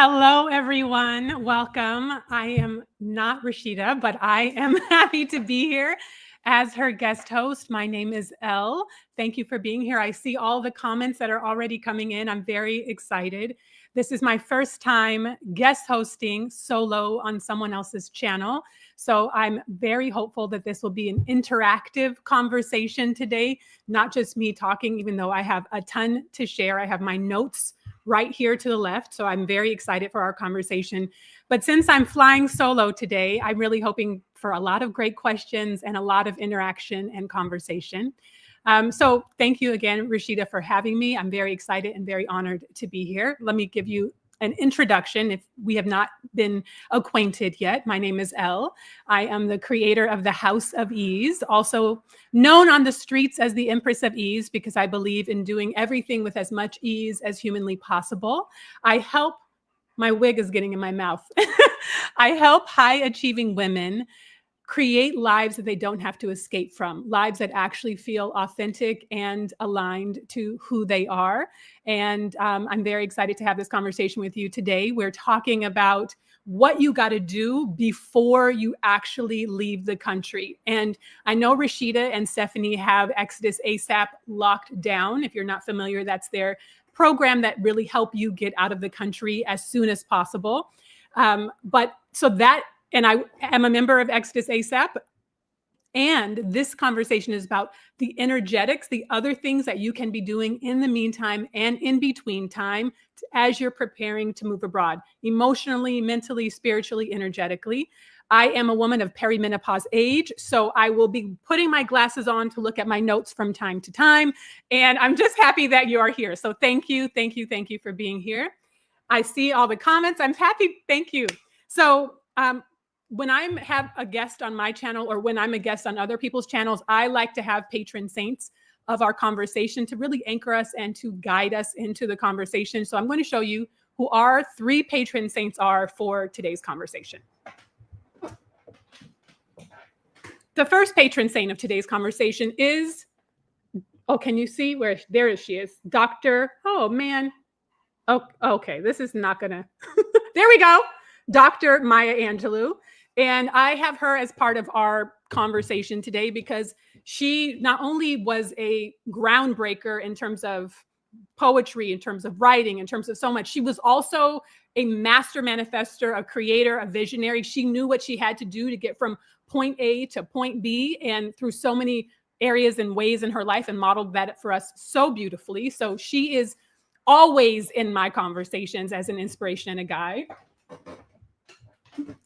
Hello, everyone. Welcome. I am not Rashida, but I am happy to be here as her guest host. My name is Elle. Thank you for being here. I see all the comments that are already coming in. I'm very excited. This is my first time guest hosting solo on someone else's channel. So I'm very hopeful that this will be an interactive conversation today, not just me talking, even though I have a ton to share. I have my notes right here to the left. So I'm very excited for our conversation. But since I'm flying solo today, I'm really hoping for a lot of great questions and a lot of interaction and conversation. So thank you again, Rashida, for having me. I'm very excited and very honored to be here. Let me give you an introduction if we have not been acquainted yet. My name is Elle. I am the creator of the Haus of Ease, also known on the streets as the Empress of Ease, because I believe in doing everything with as much ease as humanly possible. My wig is getting in my mouth. I help high achieving women create lives that they don't have to escape from, lives that actually feel authentic and aligned to who they are. And I'm very excited to have this conversation with you today. We're talking about what you got to do before you actually leave the country. And I know Rashida and Stephanie have Exodus ASAP locked down. If you're not familiar, that's their program that really help you get out of the country as soon as possible. And I am a member of Exodus ASAP. And this conversation is about the energetics, the other things that you can be doing in the meantime and in between time as you're preparing to move abroad, emotionally, mentally, spiritually, energetically. I am a woman of perimenopause age, so I will be putting my glasses on to look at my notes from time to time. And I'm just happy that you are here. So thank you for being here. I see all the comments. I'm happy. Thank you. So, when I have a guest on my channel or when I'm a guest on other people's channels, I like to have patron saints of our conversation to really anchor us and to guide us into the conversation. So I'm going to show you who our 3 patron saints are for today's conversation. The first patron saint of today's conversation is, can you see where, there she is, Dr. Oh man. Oh, okay, this is not gonna, there we go. Dr. Maya Angelou. And I have her as part of our conversation today because she not only was a groundbreaker in terms of poetry, in terms of writing, in terms of so much, she was also a master manifester, a creator, a visionary. She knew what she had to do to get from point A to point B, and through so many areas and ways in her life, and modeled that for us so beautifully. So she is always in my conversations as an inspiration and a guide.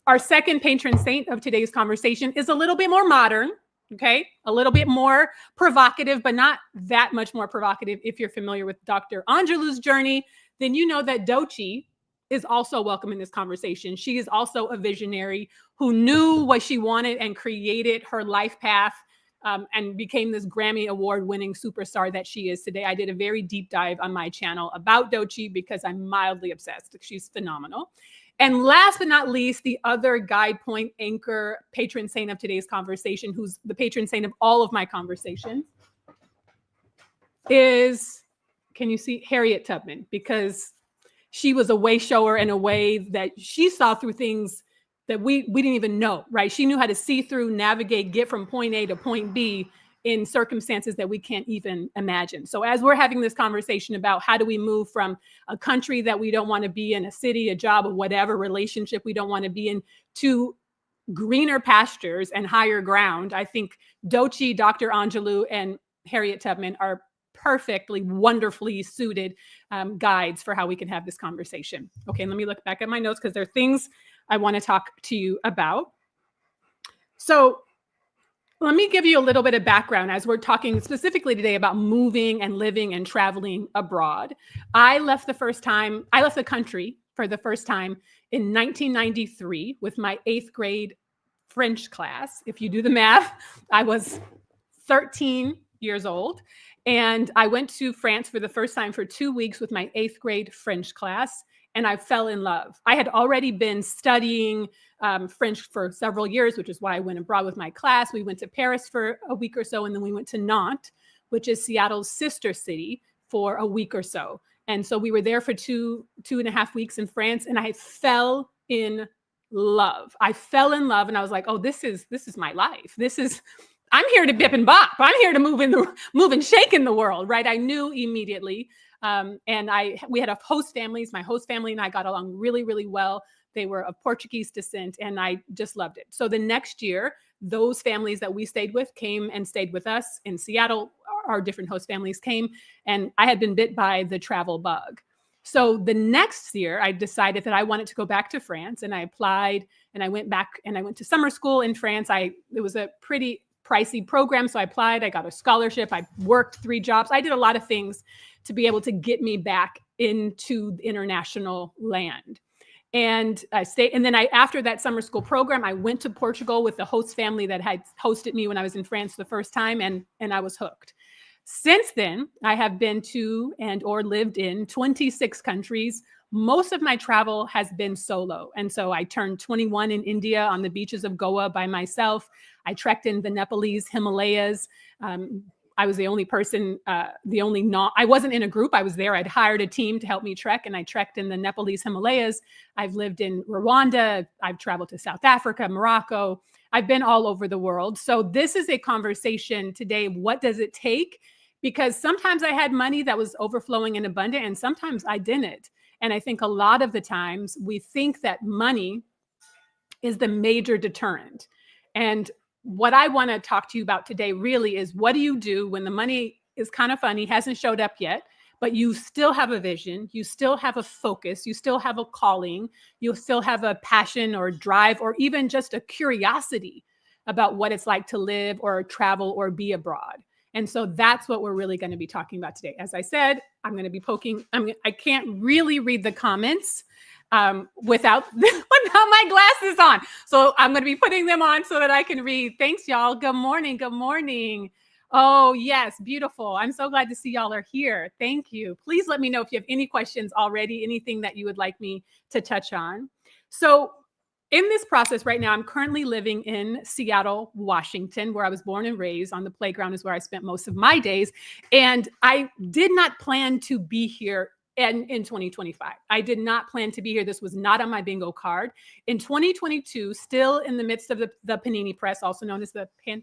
Our second patron saint of today's conversation is a little bit more modern, okay? A little bit more provocative, but not that much more provocative. If you're familiar with Dr. Angelou's journey, then you know that Doechii is also welcome in this conversation. She is also a visionary who knew what she wanted and created her life path and became this Grammy Award-winning superstar that she is today. I did a very deep dive on my channel about Doechii because I'm mildly obsessed. She's phenomenal. And last but not least, the other guide point anchor patron saint of today's conversation, who's the patron saint of all of my conversations, is, can you see, Harriet Tubman, because she was a way shower in a way that she saw through things that we didn't even know, right? She knew how to see through, navigate, get from point A to point B in circumstances that we can't even imagine. So as we're having this conversation about how do we move from a country that we don't want to be in, a city, a job, or whatever relationship we don't want to be in, to greener pastures and higher ground, I think Doechii, Dr. Angelou, and Harriet Tubman are perfectly, wonderfully suited guides for how we can have this conversation. Okay, let me look back at my notes because there are things I want to talk to you about. So let me give you a little bit of background as we're talking specifically today about moving and living and traveling abroad. I left the country for the first time in 1993 with my 8th grade French class. If you do the math, I was 13 years old. And I went to France for the first time for 2 weeks with my 8th grade French class. And I fell in love. I had already been studying French for several years, which is why I went abroad with my class. We went to Paris for a week or so, and then we went to Nantes, which is Seattle's sister city, for a week or so. And so we were there for two and a half weeks in France, and I fell in love. I fell in love, and I was like, oh, this is my life. I'm here to bip and bop. I'm here to move and shake in the world, right? I knew immediately. And we had host families. My host family and I got along really, really well. They were of Portuguese descent, and I just loved it. So the next year, those families that we stayed with came and stayed with us in Seattle. Our different host families came, and I had been bit by the travel bug. So the next year, I decided that I wanted to go back to France, and I applied, and I went back, and I went to summer school in France. It was a pretty pricey program, so I applied. I got a scholarship. I worked 3 jobs. I did a lot of things to be able to get me back into international land. And I stayed. And then after that summer school program, I went to Portugal with the host family that had hosted me when I was in France the first time, and I was hooked. Since then, I have been to or lived in 26 countries. Most of my travel has been solo. And so I turned 21 in India on the beaches of Goa by myself. I trekked in the Nepalese Himalayas. I was the only person, I wasn't in a group. I was there. I'd hired a team to help me trek, and I trekked in the Nepalese Himalayas. I've lived in Rwanda. I've traveled to South Africa, Morocco. I've been all over the world. So this is a conversation today. What does it take? Because sometimes I had money that was overflowing and abundant, and sometimes I didn't. And I think a lot of the times we think that money is the major deterrent. And what I want to talk to you about today really is, what do you do when the money is kind of funny, hasn't showed up yet, but you still have a vision, you still have a focus, you still have a calling, you still have a passion or drive, or even just a curiosity about what it's like to live or travel or be abroad. And so that's what we're really going to be talking about today. As I said, I'm going to be poking. I can't really read the comments without my glasses on. So I'm going to be putting them on so that I can read. Thanks, y'all. Good morning. Good morning. Oh, yes. Beautiful. I'm so glad to see y'all are here. Thank you. Please let me know if you have any questions already, anything that you would like me to touch on. So in this process right now, I'm currently living in Seattle, Washington, where I was born and raised. On the playground is where I spent most of my days. And I did not plan to be here in 2025. I did not plan to be here. This was not on my bingo card. In 2022, still in the midst of the Panini Press, also known as the PAN,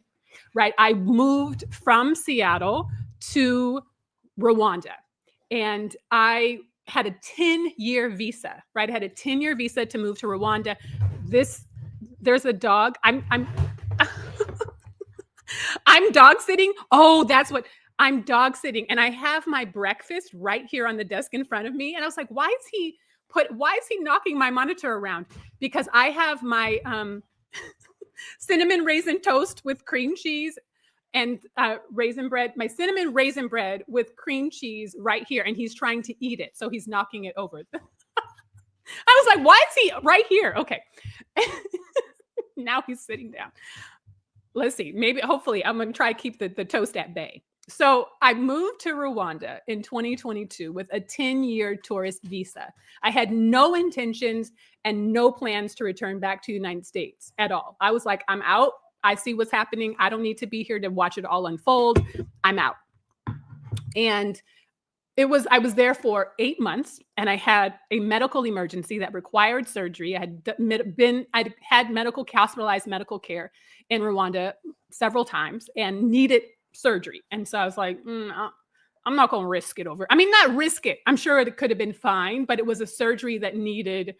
right? I moved from Seattle to Rwanda. And I had a 10-year visa, right? I had a 10-year visa to move to Rwanda. There's a dog. I'm dog sitting. Oh, that's what I'm dog sitting. And I have my breakfast right here on the desk in front of me. And I was like, why is he knocking my monitor around? Because I have my cinnamon raisin toast with cream cheese and raisin bread, my cinnamon raisin bread with cream cheese right here. And he's trying to eat it. So he's knocking it over. I was like, why is he right here? Okay. Now he's sitting down. Let's see. Hopefully, I'm going to try to keep the toast at bay. So I moved to Rwanda in 2022 with a 10-year tourist visa. I had no intentions and no plans to return back to the United States at all. I was like, I'm out. I see what's happening. I don't need to be here to watch it all unfold. I'm out. And I was there for 8 months, and I had a medical emergency that required surgery. I'd had hospitalized medical care in Rwanda several times and needed surgery. And so I was like, I'm not going to risk it over. I mean, not risk it. I'm sure it could have been fine, but it was a surgery that needed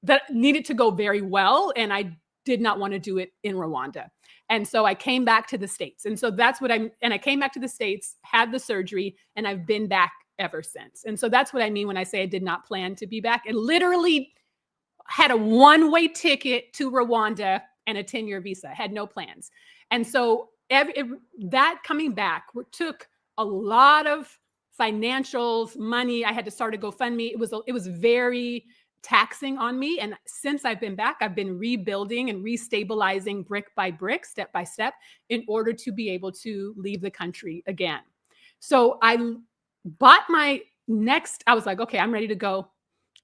to go very well. And I did not want to do it in Rwanda. And so I came back to the States. And so I came back to the States, had the surgery, and I've been back ever since. And so that's what I mean when I say I did not plan to be back. It literally had a one-way ticket to Rwanda and a 10-year visa. I had no plans. And so that coming back took a lot of financials, money. I had to start a GoFundMe. It was very taxing on me. And since I've been back, I've been rebuilding and restabilizing brick by brick, step by step, in order to be able to leave the country again. So I bought I was like, okay, I'm ready to go.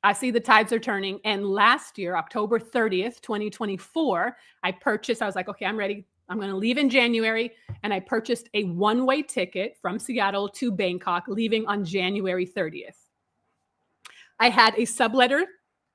I see the tides are turning. And last year, October 30th, 2024, I was like, okay, I'm ready. I'm going to leave in January. And I purchased a one-way ticket from Seattle to Bangkok, leaving on January 30th. I had a subletter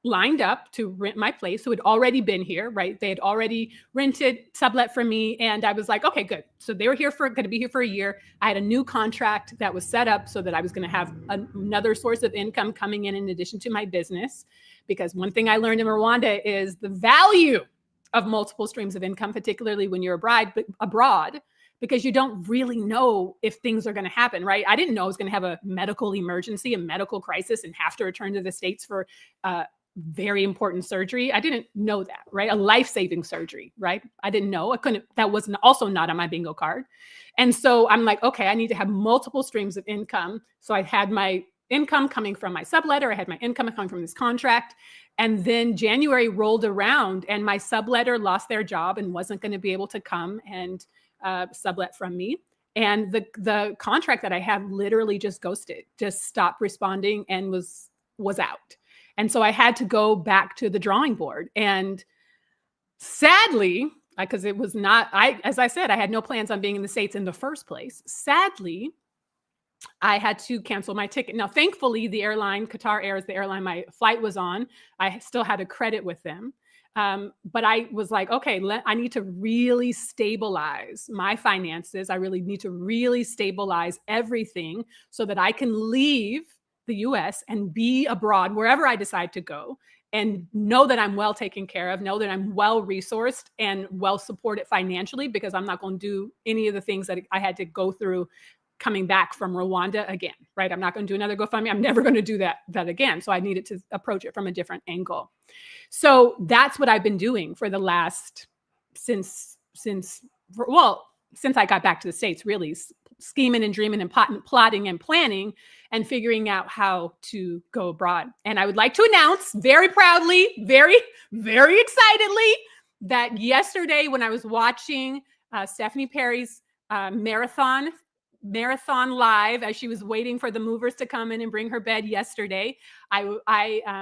lined up to rent my place who had already been here, right? They had already rented, sublet for me. And I was like, okay, good. So they were going to be here for a year. I had a new contract that was set up so that I was going to have another source of income coming in addition to my business. Because one thing I learned in Rwanda is the value of multiple streams of income, particularly when you're abroad, because you don't really know if things are going to happen, right? I didn't know I was going to have a medical emergency, a medical crisis, and have to return to the States for very important surgery. I didn't know that, right? A life-saving surgery, right? I didn't know. I couldn't, that was also not on my bingo card. And so I'm like, okay, I need to have multiple streams of income. So I had my income coming from my subletter. I had my income coming from this contract. And then January rolled around and my subletter lost their job and wasn't going to be able to come and sublet from me. And the contract that I have literally just ghosted, just stopped responding and was out. And so I had to go back to the drawing board. And sadly, because it was not, as I said, I had no plans on being in the States in the first place. Sadly, I had to cancel my ticket. Now, thankfully, the airline, Qatar Air is the airline my flight was on. I still had a credit with them. But I was like, okay, I need to really stabilize my finances. I really need to really stabilize everything so that I can leave the US and be abroad wherever I decide to go and know that I'm well taken care of, know that I'm well resourced and well supported financially, because I'm not going to do any of the things that I had to go through coming back from Rwanda again, right? I'm not going to do another GoFundMe. I'm never going to do that again. So I needed to approach it from a different angle. So that's what I've been doing for the last, since I got back to the States, really scheming and dreaming and plotting and planning and figuring out how to go abroad. And I would like to announce very proudly, very, very excitedly, that yesterday when I was watching Stephanie Perry's marathon live as she was waiting for the movers to come in and bring her bed yesterday, I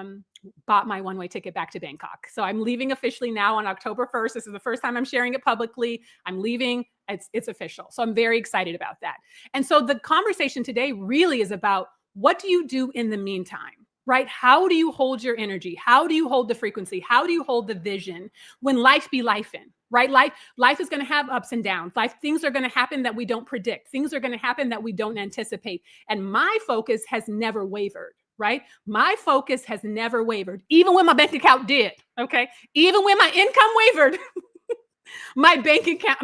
bought my one-way ticket back to Bangkok. So I'm leaving officially now on October 1st. This is the first time I'm sharing it publicly. I'm leaving. It's official. So I'm very excited about that. And so the conversation today really is about, what do you do in the meantime, right? How do you hold your energy? How do you hold the frequency? How do you hold the vision when life be lifing? Right? Life is going to have ups and downs. Things are going to happen that we don't predict. Things are going to happen that we don't anticipate. And my focus has never wavered, right? My focus has never wavered, even when my bank account did. Okay. Even when my income wavered, my bank account,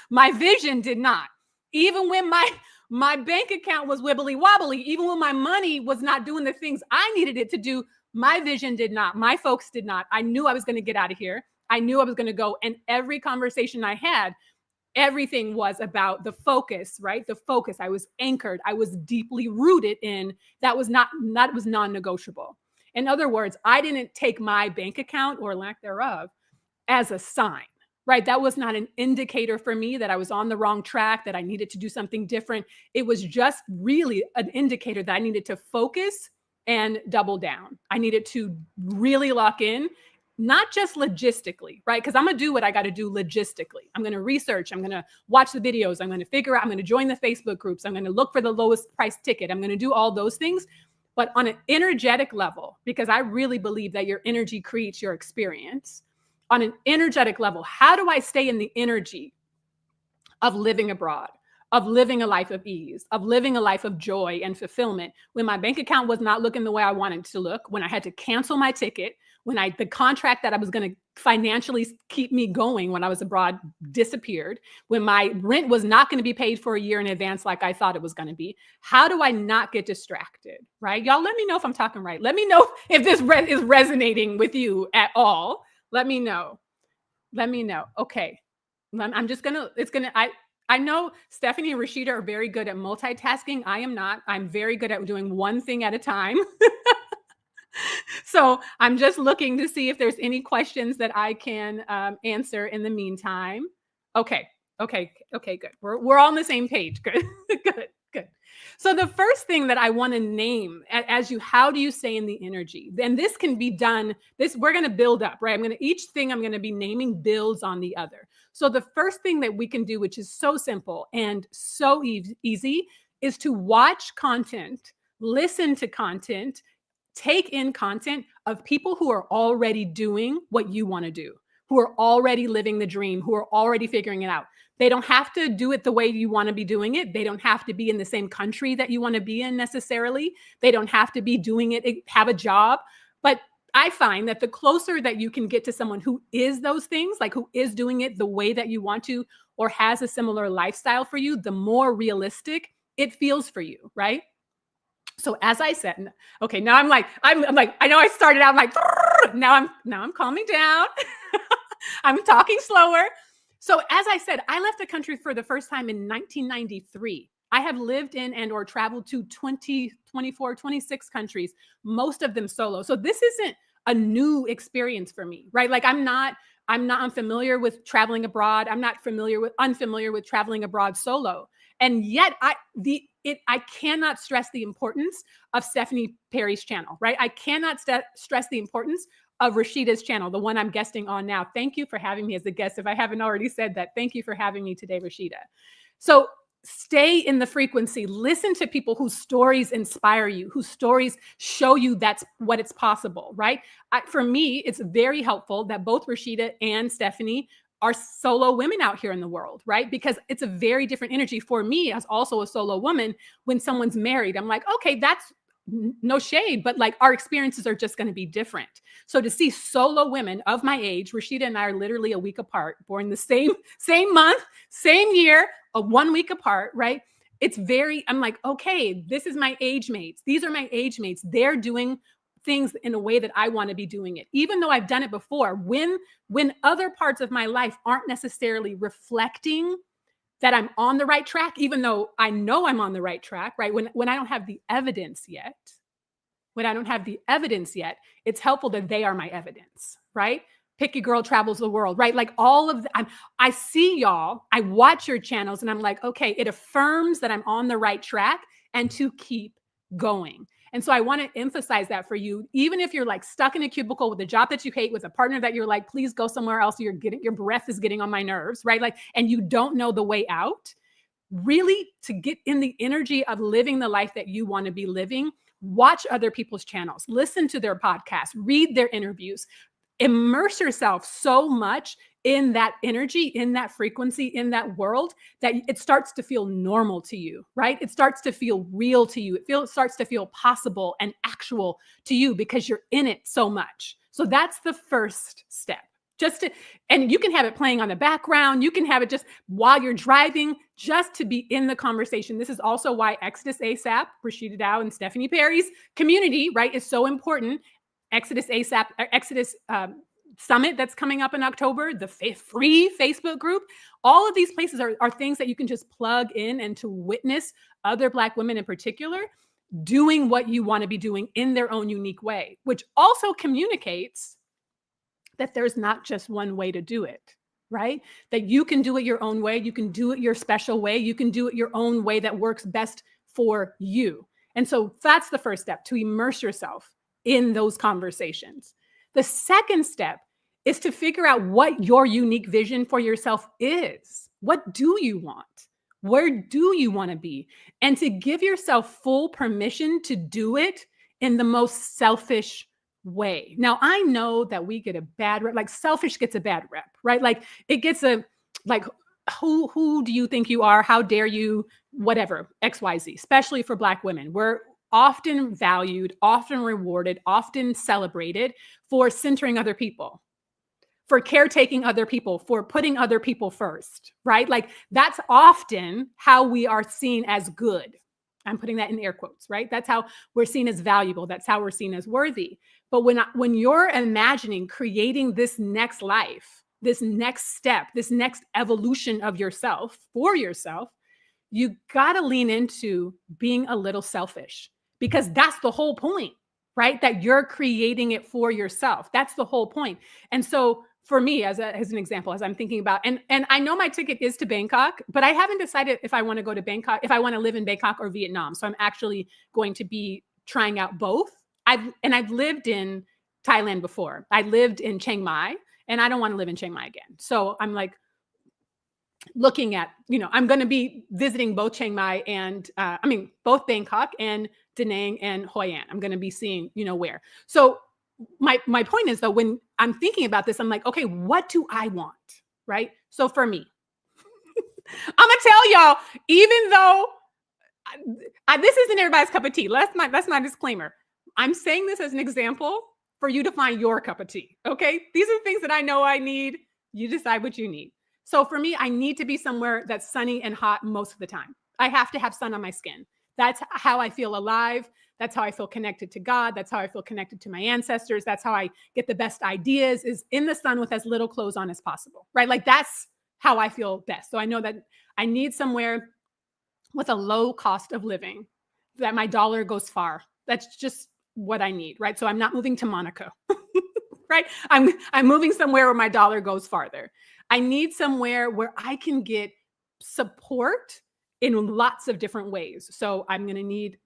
my vision did not. Even when my bank account was wibbly wobbly, even when my money was not doing the things I needed it to do, my vision did not. My focus did not. I knew I was going to get out of here. I knew I was going to go. And every conversation I had, everything was about the focus, right? The focus. I was anchored. I was deeply rooted in that was non-negotiable. In other words, I didn't take my bank account or lack thereof as a sign, right? That was not an indicator for me that I was on the wrong track, that I needed to do something different. It was just really an indicator that I needed to focus and double down. I needed to really lock in. Not just logistically, right? Because I'm going to do what I got to do logistically. I'm going to research. I'm going to watch the videos. I'm going to figure out, I'm going to join the Facebook groups. I'm going to look for the lowest price ticket. I'm going to do all those things. But on an energetic level, because I really believe that your energy creates your experience, on an energetic level, how do I stay in the energy of living abroad, of living a life of ease, of living a life of joy and fulfillment when my bank account was not looking the way I wanted to look, when I had to cancel my ticket, when the contract that I was going to financially keep me going when I was abroad disappeared, when my rent was not going to be paid for a year in advance like I thought it was going to be? How do I not get distracted, right? Y'all, let me know if I'm talking right. Let me know if this is resonating with you at all. Let me know. Let me know. Okay. I'm just going to, I know Stephanie and Rashida are very good at multitasking. I am not. I'm very good at doing one thing at a time. So I'm just looking to see if there's any questions that I can answer in the meantime. Okay, good. We're all on the same page. Good, good. So the first thing that I want to name how do you stay in the energy? And this can be done, we're going to build up, right? Each thing I'm going to be naming builds on the other. So the first thing that we can do, which is so simple and so easy, is to watch content, listen to content, take in content of people who are already doing what you want to do, who are already living the dream, who are already figuring it out. They don't have to do it the way you want to be doing it. They don't have to be in the same country that you want to be in necessarily. They don't have to be doing it, have a job. But I find that the closer that you can get to someone who is those things, like who is doing it the way that you want to, or has a similar lifestyle for you, the more realistic it feels for you, right? So as I said, okay, now I'm like, I know I started out like, now I'm calming down. I'm talking slower. So as I said, I left the country for the first time in 1993. I have lived in and or traveled to 20, 24, 26 countries, most of them solo. So this isn't a new experience for me, right? Like I'm not unfamiliar with traveling abroad. I'm not unfamiliar with traveling abroad solo. And yet I cannot stress the importance of Stephanie Perry's channel, right? I cannot stress the importance of Rashida's channel, the one I'm guesting on now. Thank you for having me as a guest. If I haven't already said that, thank you for having me today, Rashida. So stay in the frequency. Listen to people whose stories inspire you, whose stories show you that's what it's possible, right? For me, it's very helpful that both Rashida and Stephanie are solo women out here in the world, right? Because it's a very different energy for me as also a solo woman. When someone's married, I'm like, okay, that's no shade, but like our experiences are just going to be different. So to see solo women of my age, Rashida and I are literally a week apart, born the same month, same year, 1 week apart, right? I'm like, okay, this is my age mates. These are my age mates. They're doing things in a way that I want to be doing it. Even though I've done it before, when other parts of my life aren't necessarily reflecting that I'm on the right track, even though I know I'm on the right track, right? When I don't have the evidence yet, it's helpful that they are my evidence, right? Pick Your Girl Travels the World, right? Like all of I see y'all, I watch your channels and I'm like, okay, it affirms that I'm on the right track and to keep going. And so I want to emphasize that for you, even if you're like stuck in a cubicle with a job that you hate, with a partner that you're like, please go somewhere else. Your breath is getting on my nerves, right? Like, and you don't know the way out. Really, to get in the energy of living the life that you want to be living, watch other people's channels, listen to their podcasts, read their interviews, immerse yourself so much in that energy, in that frequency, in that world, that it starts to feel normal to you, right? It starts to feel real to you. It starts to feel possible and actual to you because you're in it so much. So that's the first step. And you can have it playing on the background. You can have it just while you're driving, just to be in the conversation. This is also why Exodus ASAP, Rashida Dow and Stephanie Perry's community, right, is so important. Exodus Summit that's coming up in October, the free Facebook group. All of these places are things that you can just plug in and to witness other Black women in particular doing what you want to be doing in their own unique way, which also communicates that there's not just one way to do it, right? That you can do it your own way. You can do it your special way. You can do it your own way that works best for you. And so that's the first step, to immerse yourself in those conversations. The second step is to figure out what your unique vision for yourself is. What do you want? Where do you want to be? And to give yourself full permission to do it in the most selfish way. Now, I know that we get a bad rep, like selfish gets a bad rep, right? Like it gets who do you think you are? How dare you? Whatever, XYZ, especially for Black women. We're often valued, often rewarded, often celebrated for centering other people, for caretaking other people, for putting other people first, right? Like that's often how we are seen as good. I'm putting that in air quotes, right? That's how we're seen as valuable. That's how we're seen as worthy. But when you're imagining creating this next life, this next step, this next evolution of yourself for yourself, you got to lean into being a little selfish, because that's the whole point, right? That you're creating it for yourself. That's the whole point. And so for me, as an example, as I'm thinking about, and I know my ticket is to Bangkok, but I haven't decided if I want to go to Bangkok, if I want to live in Bangkok or Vietnam. So I'm actually going to be trying out both. I've lived in Thailand before. I lived in Chiang Mai, and I don't want to live in Chiang Mai again. So I'm like looking at, I'm going to be visiting both Chiang Mai and both Bangkok and Da Nang and Hoi An. I'm going to be seeing, where. So my point is, though, when I'm thinking about this, I'm like, okay, what do I want? Right? So for me, I'm going to tell y'all, even though this isn't everybody's cup of tea. That's my disclaimer. I'm saying this as an example for you to find your cup of tea. Okay. These are things that I know I need. You decide what you need. So for me, I need to be somewhere that's sunny and hot most of the time. I have to have sun on my skin. That's how I feel alive. That's how I feel connected to God. That's how I feel connected to my ancestors. That's how I get the best ideas, is in the sun with as little clothes on as possible, right? Like that's how I feel best. So I know that I need somewhere with a low cost of living, that my dollar goes far. That's just what I need, right? So I'm not moving to Monaco, right? I'm moving somewhere where my dollar goes farther. I need somewhere where I can get support in lots of different ways. So I'm going to need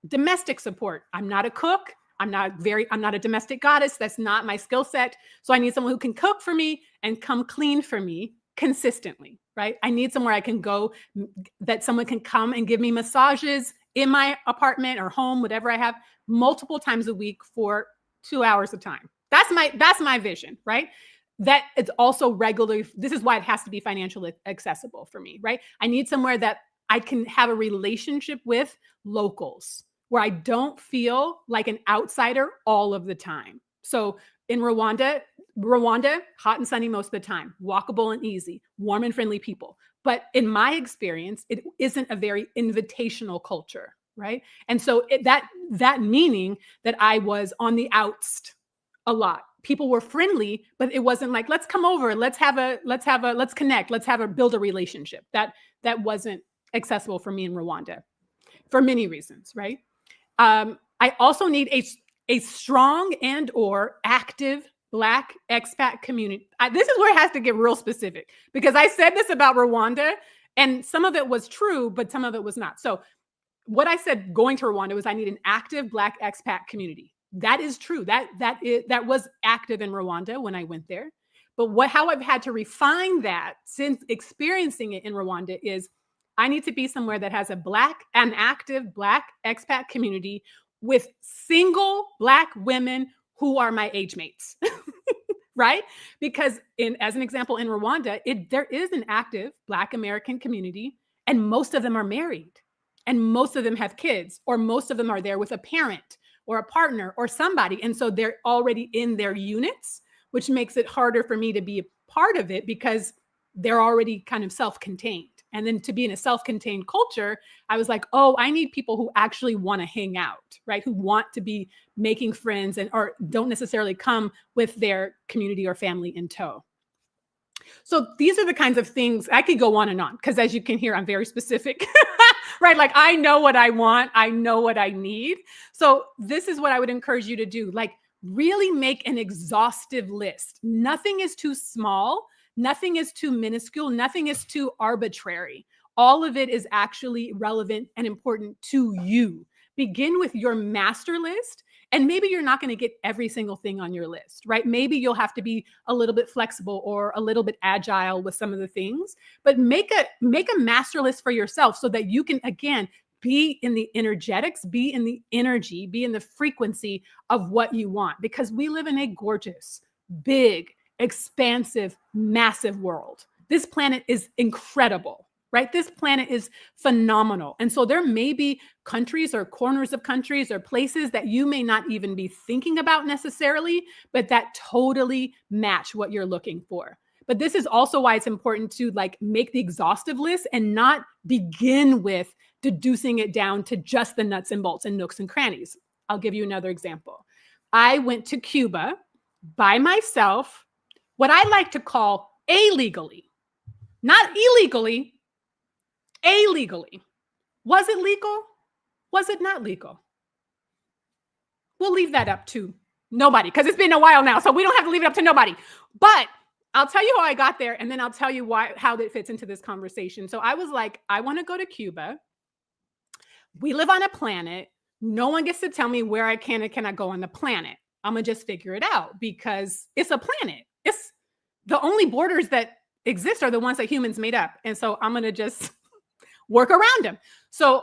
domestic support. I'm not a cook. I'm not a domestic goddess. That's not my skill set. So I need someone who can cook for me and come clean for me consistently, right? I need somewhere I can go, that someone can come and give me massages in my apartment or home, whatever I have, multiple times a week for 2 hours of time. That's my vision, right? That it's also regularly, this is why it has to be financially accessible for me, right? I need somewhere that I can have a relationship with locals, where I don't feel like an outsider all of the time. So in Rwanda, hot and sunny most of the time, walkable and easy, warm and friendly people. But in my experience, it isn't a very invitational culture, right? And so that meaning that I was on the outs a lot. People were friendly, but it wasn't like, let's come over, let's connect, build a relationship. That wasn't accessible for me in Rwanda for many reasons, right? I also need a strong and or active Black expat community. This is where it has to get real specific, because I said this about Rwanda and some of it was true, but some of it was not. So what I said going to Rwanda was I need an active Black expat community. That is true. That was active in Rwanda when I went there. But how I've had to refine that since experiencing it in Rwanda is I need to be somewhere that has an active Black expat community with single Black women who are my age mates, right? Because as an example, in Rwanda, there is an active Black American community, and most of them are married, and most of them have kids, or most of them are there with a parent or a partner or somebody. And so they're already in their units, which makes it harder for me to be a part of it because they're already kind of self-contained. And then to be in a self-contained culture, I was like, oh, I need people who actually want to hang out, right? Who want to be making friends or don't necessarily come with their community or family in tow. So these are the kinds of things I could go on, because as you can hear, I'm very specific, right? Like I know what I want. I know what I need. So this is what I would encourage you to do. Like really make an exhaustive list. Nothing is too small. Nothing is too minuscule. Nothing is too arbitrary. All of it is actually relevant and important to you. Begin with your master list. And maybe you're not going to get every single thing on your list, right? Maybe you'll have to be a little bit flexible or a little bit agile with some of the things, but make a master list for yourself so that you can, again, be in the energetics, be in the energy, be in the frequency of what you want, because we live in a gorgeous, big, expansive, massive world. This planet is incredible, right? This planet is phenomenal. And so there may be countries or corners of countries or places that you may not even be thinking about necessarily, but that totally match what you're looking for. But this is also why it's important to make the exhaustive list and not begin with deducing it down to just the nuts and bolts and nooks and crannies. I'll give you another example. I went to Cuba by myself, what I like to call illegally, not illegally, illegally. Was it legal? Was it not legal? We'll leave that up to nobody, because it's been a while now, so we don't have to leave it up to nobody. But I'll tell you how I got there, and then I'll tell you how that fits into this conversation. So I was like, I want to go to Cuba. We live on a planet. No one gets to tell me where I can and cannot go on the planet. I'm going to just figure it out because it's a planet. It's the only borders that exist are the ones that humans made up. And so I'm going to just work around them. So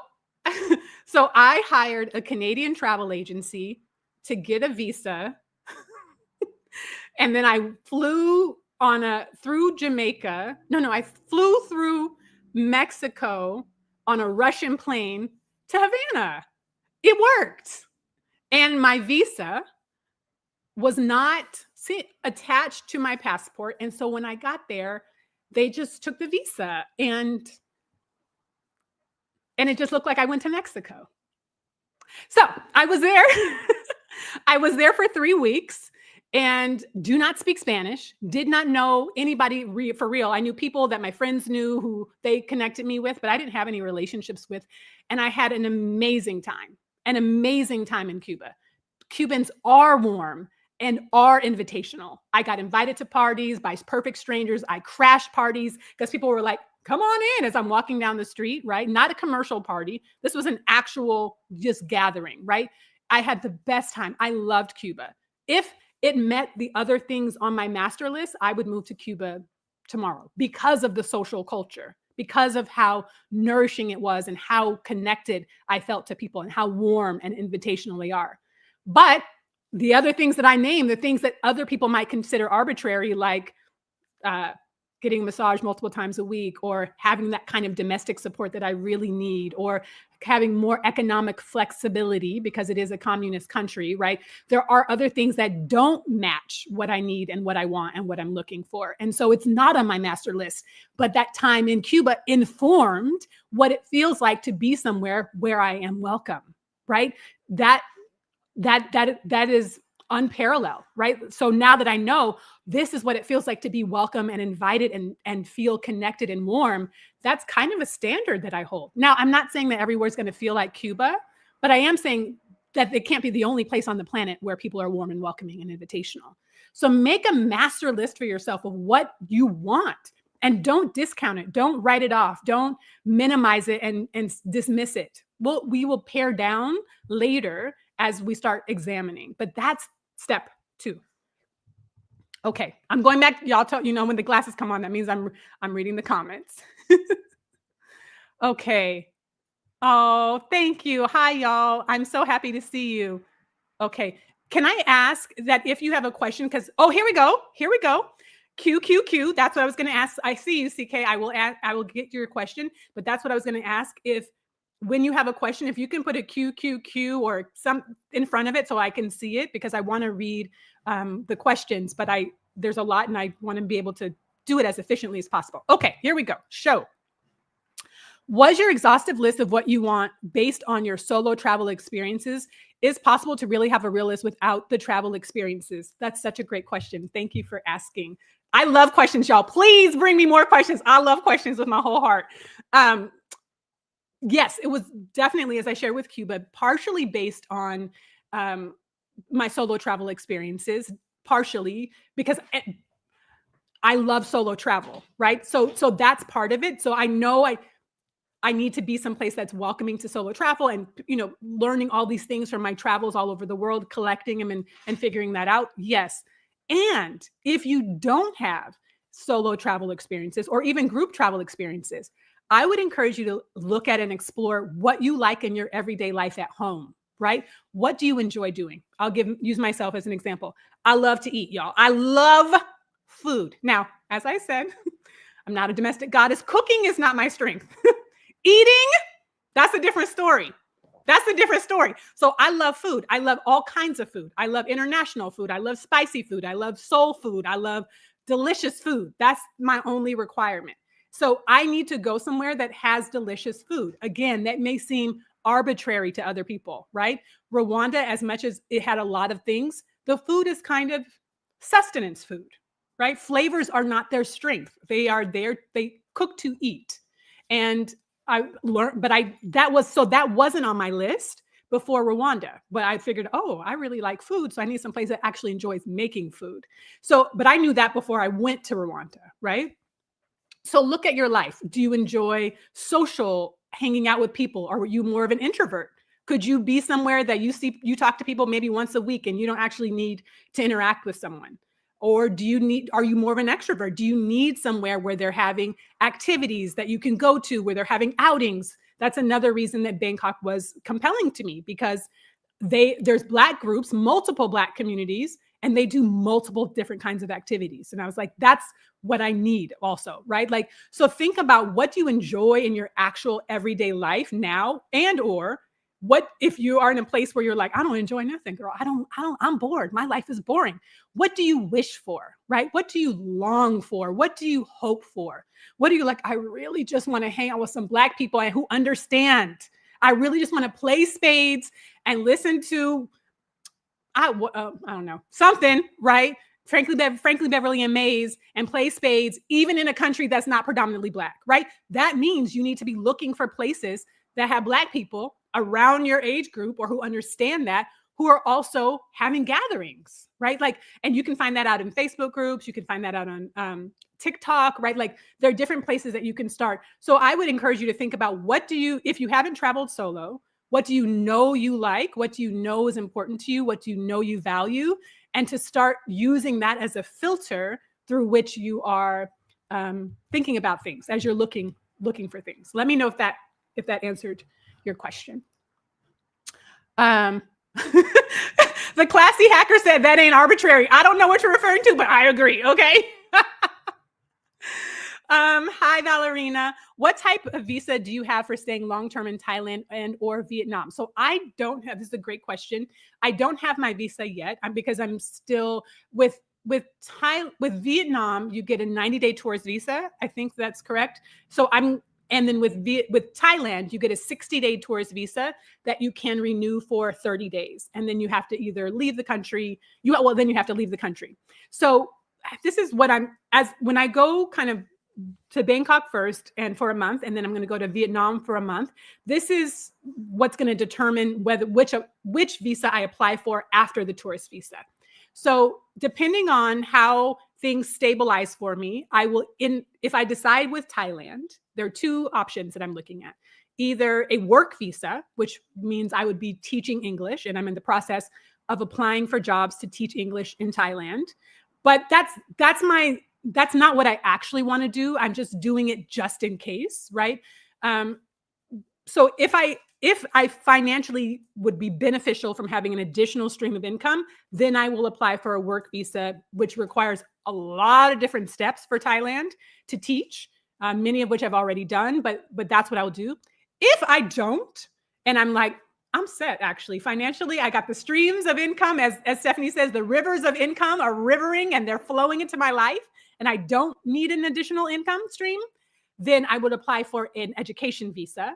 So I hired a Canadian travel agency to get a visa. And then I flew through Jamaica. No, I flew through Mexico on a Russian plane to Havana. It worked. And my visa was not attached to my passport. And so when I got there, they just took the visa and it just looked like I went to Mexico. So I was there. I was there for 3 weeks and do not speak Spanish, did not know anybody for real. I knew people that my friends knew who they connected me with, but I didn't have any relationships with. And I had an amazing time in Cuba. Cubans are warm and are invitational. I got invited to parties by perfect strangers. I crashed parties because people were like, come on in as I'm walking down the street, right? Not a commercial party. This was an actual just gathering, right? I had the best time. I loved Cuba. If it met the other things on my master list, I would move to Cuba tomorrow because of the social culture, because of how nourishing it was and how connected I felt to people and how warm and invitational they are. But the other things that I named, the things that other people might consider arbitrary, like getting a massage multiple times a week, or having that kind of domestic support that I really need, or having more economic flexibility because it is a communist country, right? There are other things that don't match what I need and what I want and what I'm looking for. And so it's not on my master list, but that time in Cuba informed what it feels like to be somewhere where I am welcome, right? That is unparalleled, right? So now that I know this is what it feels like to be welcome and invited and feel connected and warm, that's kind of a standard that I hold. Now, I'm not saying that everywhere's going to feel like Cuba, but I am saying that it can't be the only place on the planet where people are warm and welcoming and invitational. So make a master list for yourself of what you want and don't discount it. Don't write it off. Don't minimize it and dismiss it. We will pare down later as we start examining, but that's step 2. Okay, I'm going back. Y'all when the glasses come on, that means I'm reading the comments. Okay. Oh, thank you. Hi, y'all. I'm so happy to see you. Okay. Can I ask that if you have a question, because, here we go. Q. That's what I was going to ask. I see you, CK. I will get your question, but that's what I was going to ask. When you have a question, if you can put a Q or some in front of it so I can see it, because I want to read the questions, but there's a lot and I want to be able to do it as efficiently as possible. Okay, here we go. Show. Was your exhaustive list of what you want based on your solo travel experiences? Is possible to really have a real list without the travel experiences? That's such a great question. Thank you for asking. I love questions, y'all. Please bring me more questions. I love questions with my whole heart. Yes, it was definitely, as I shared with Cuba, partially based on my solo travel experiences, partially because I love solo travel, right? So that's part of it. So I know I need to be someplace that's welcoming to solo travel and, learning all these things from my travels all over the world, collecting them and figuring that out. Yes. And if you don't have solo travel experiences or even group travel experiences, I would encourage you to look at and explore what you like in your everyday life at home, right? What do you enjoy doing? I'll use myself as an example. I love to eat, y'all. I love food. Now, as I said, I'm not a domestic goddess. Cooking is not my strength. Eating, that's a different story. So I love food. I love all kinds of food. I love international food. I love spicy food. I love soul food. I love delicious food. That's my only requirement. So I need to go somewhere that has delicious food. Again, that may seem arbitrary to other people, right? Rwanda, as much as it had a lot of things, the food is kind of sustenance food, right? Flavors are not their strength. They cook to eat. And I learned, but that wasn't on my list before Rwanda, but I figured, I really like food. So I need some place that actually enjoys making food. But I knew that before I went to Rwanda, right? So look at your life. Do you enjoy social hanging out with people? Or are you more of an introvert? Could you be somewhere that you talk to people maybe once a week and you don't actually need to interact with someone? Or are you more of an extrovert? Do you need somewhere where they're having activities that you can go to, where they're having outings That's another reason that Bangkok was compelling to me, because there's Black groups, multiple Black communities, and they do multiple different kinds of activities. And I was like, that's what I need also, right? Like, so think about, what do you enjoy in your actual everyday life now? And or what if you are in a place where you're like, I don't enjoy nothing, girl. I'm bored. My life is boring. What do you wish for, right? What do you long for? What do you hope for? What do you like? I really just want to hang out with some Black people who understand. I really just want to play spades and listen to, I don't know, something, right? Frankly, Beverly and Mays, and play spades, even in a country that's not predominantly Black, right? That means you need to be looking for places that have Black people around your age group, or who understand that, who are also having gatherings, right? Like, and you can find that out in Facebook groups. You can find that out on TikTok, right? Like, there are different places that you can start. So I would encourage you to think about, if you haven't traveled solo, what do you know you like? What do you know is important to you? What do you know you value? And to start using that as a filter through which you are thinking about things as you're looking for things. Let me know if that answered your question. The classy hacker said that ain't arbitrary. I don't know what you're referring to, but I agree. Okay. Hi, Valerina. What type of visa do you have for staying long-term in Thailand and or Vietnam? So I don't have, this is a great question. I don't have my visa yet, because I'm still with Vietnam, you get a 90-day tourist visa. I think that's correct. And then with Thailand, you get a 60-day tourist visa that you can renew for 30 days. And then you have to either leave the country. Then you have to leave the country. So this is what when I go kind of to Bangkok first and for a month, and then I'm going to go to Vietnam for a month. This is what's going to determine which visa I apply for after the tourist visa. So depending on how things stabilize for me, if I decide with Thailand, there are two options that I'm looking at. Either a work visa, which means I would be teaching English, and I'm in the process of applying for jobs to teach English in Thailand. But that's not what I actually want to do. I'm just doing it just in case, right? So if I financially would be beneficial from having an additional stream of income, then I will apply for a work visa, which requires a lot of different steps for Thailand to teach, many of which I've already done, but that's what I'll do. If I don't, and I'm like, I'm set, actually. Financially, I got the streams of income. As Stephanie says, the rivers of income are rivering and they're flowing into my life, and I don't need an additional income stream, then I would apply for an education visa,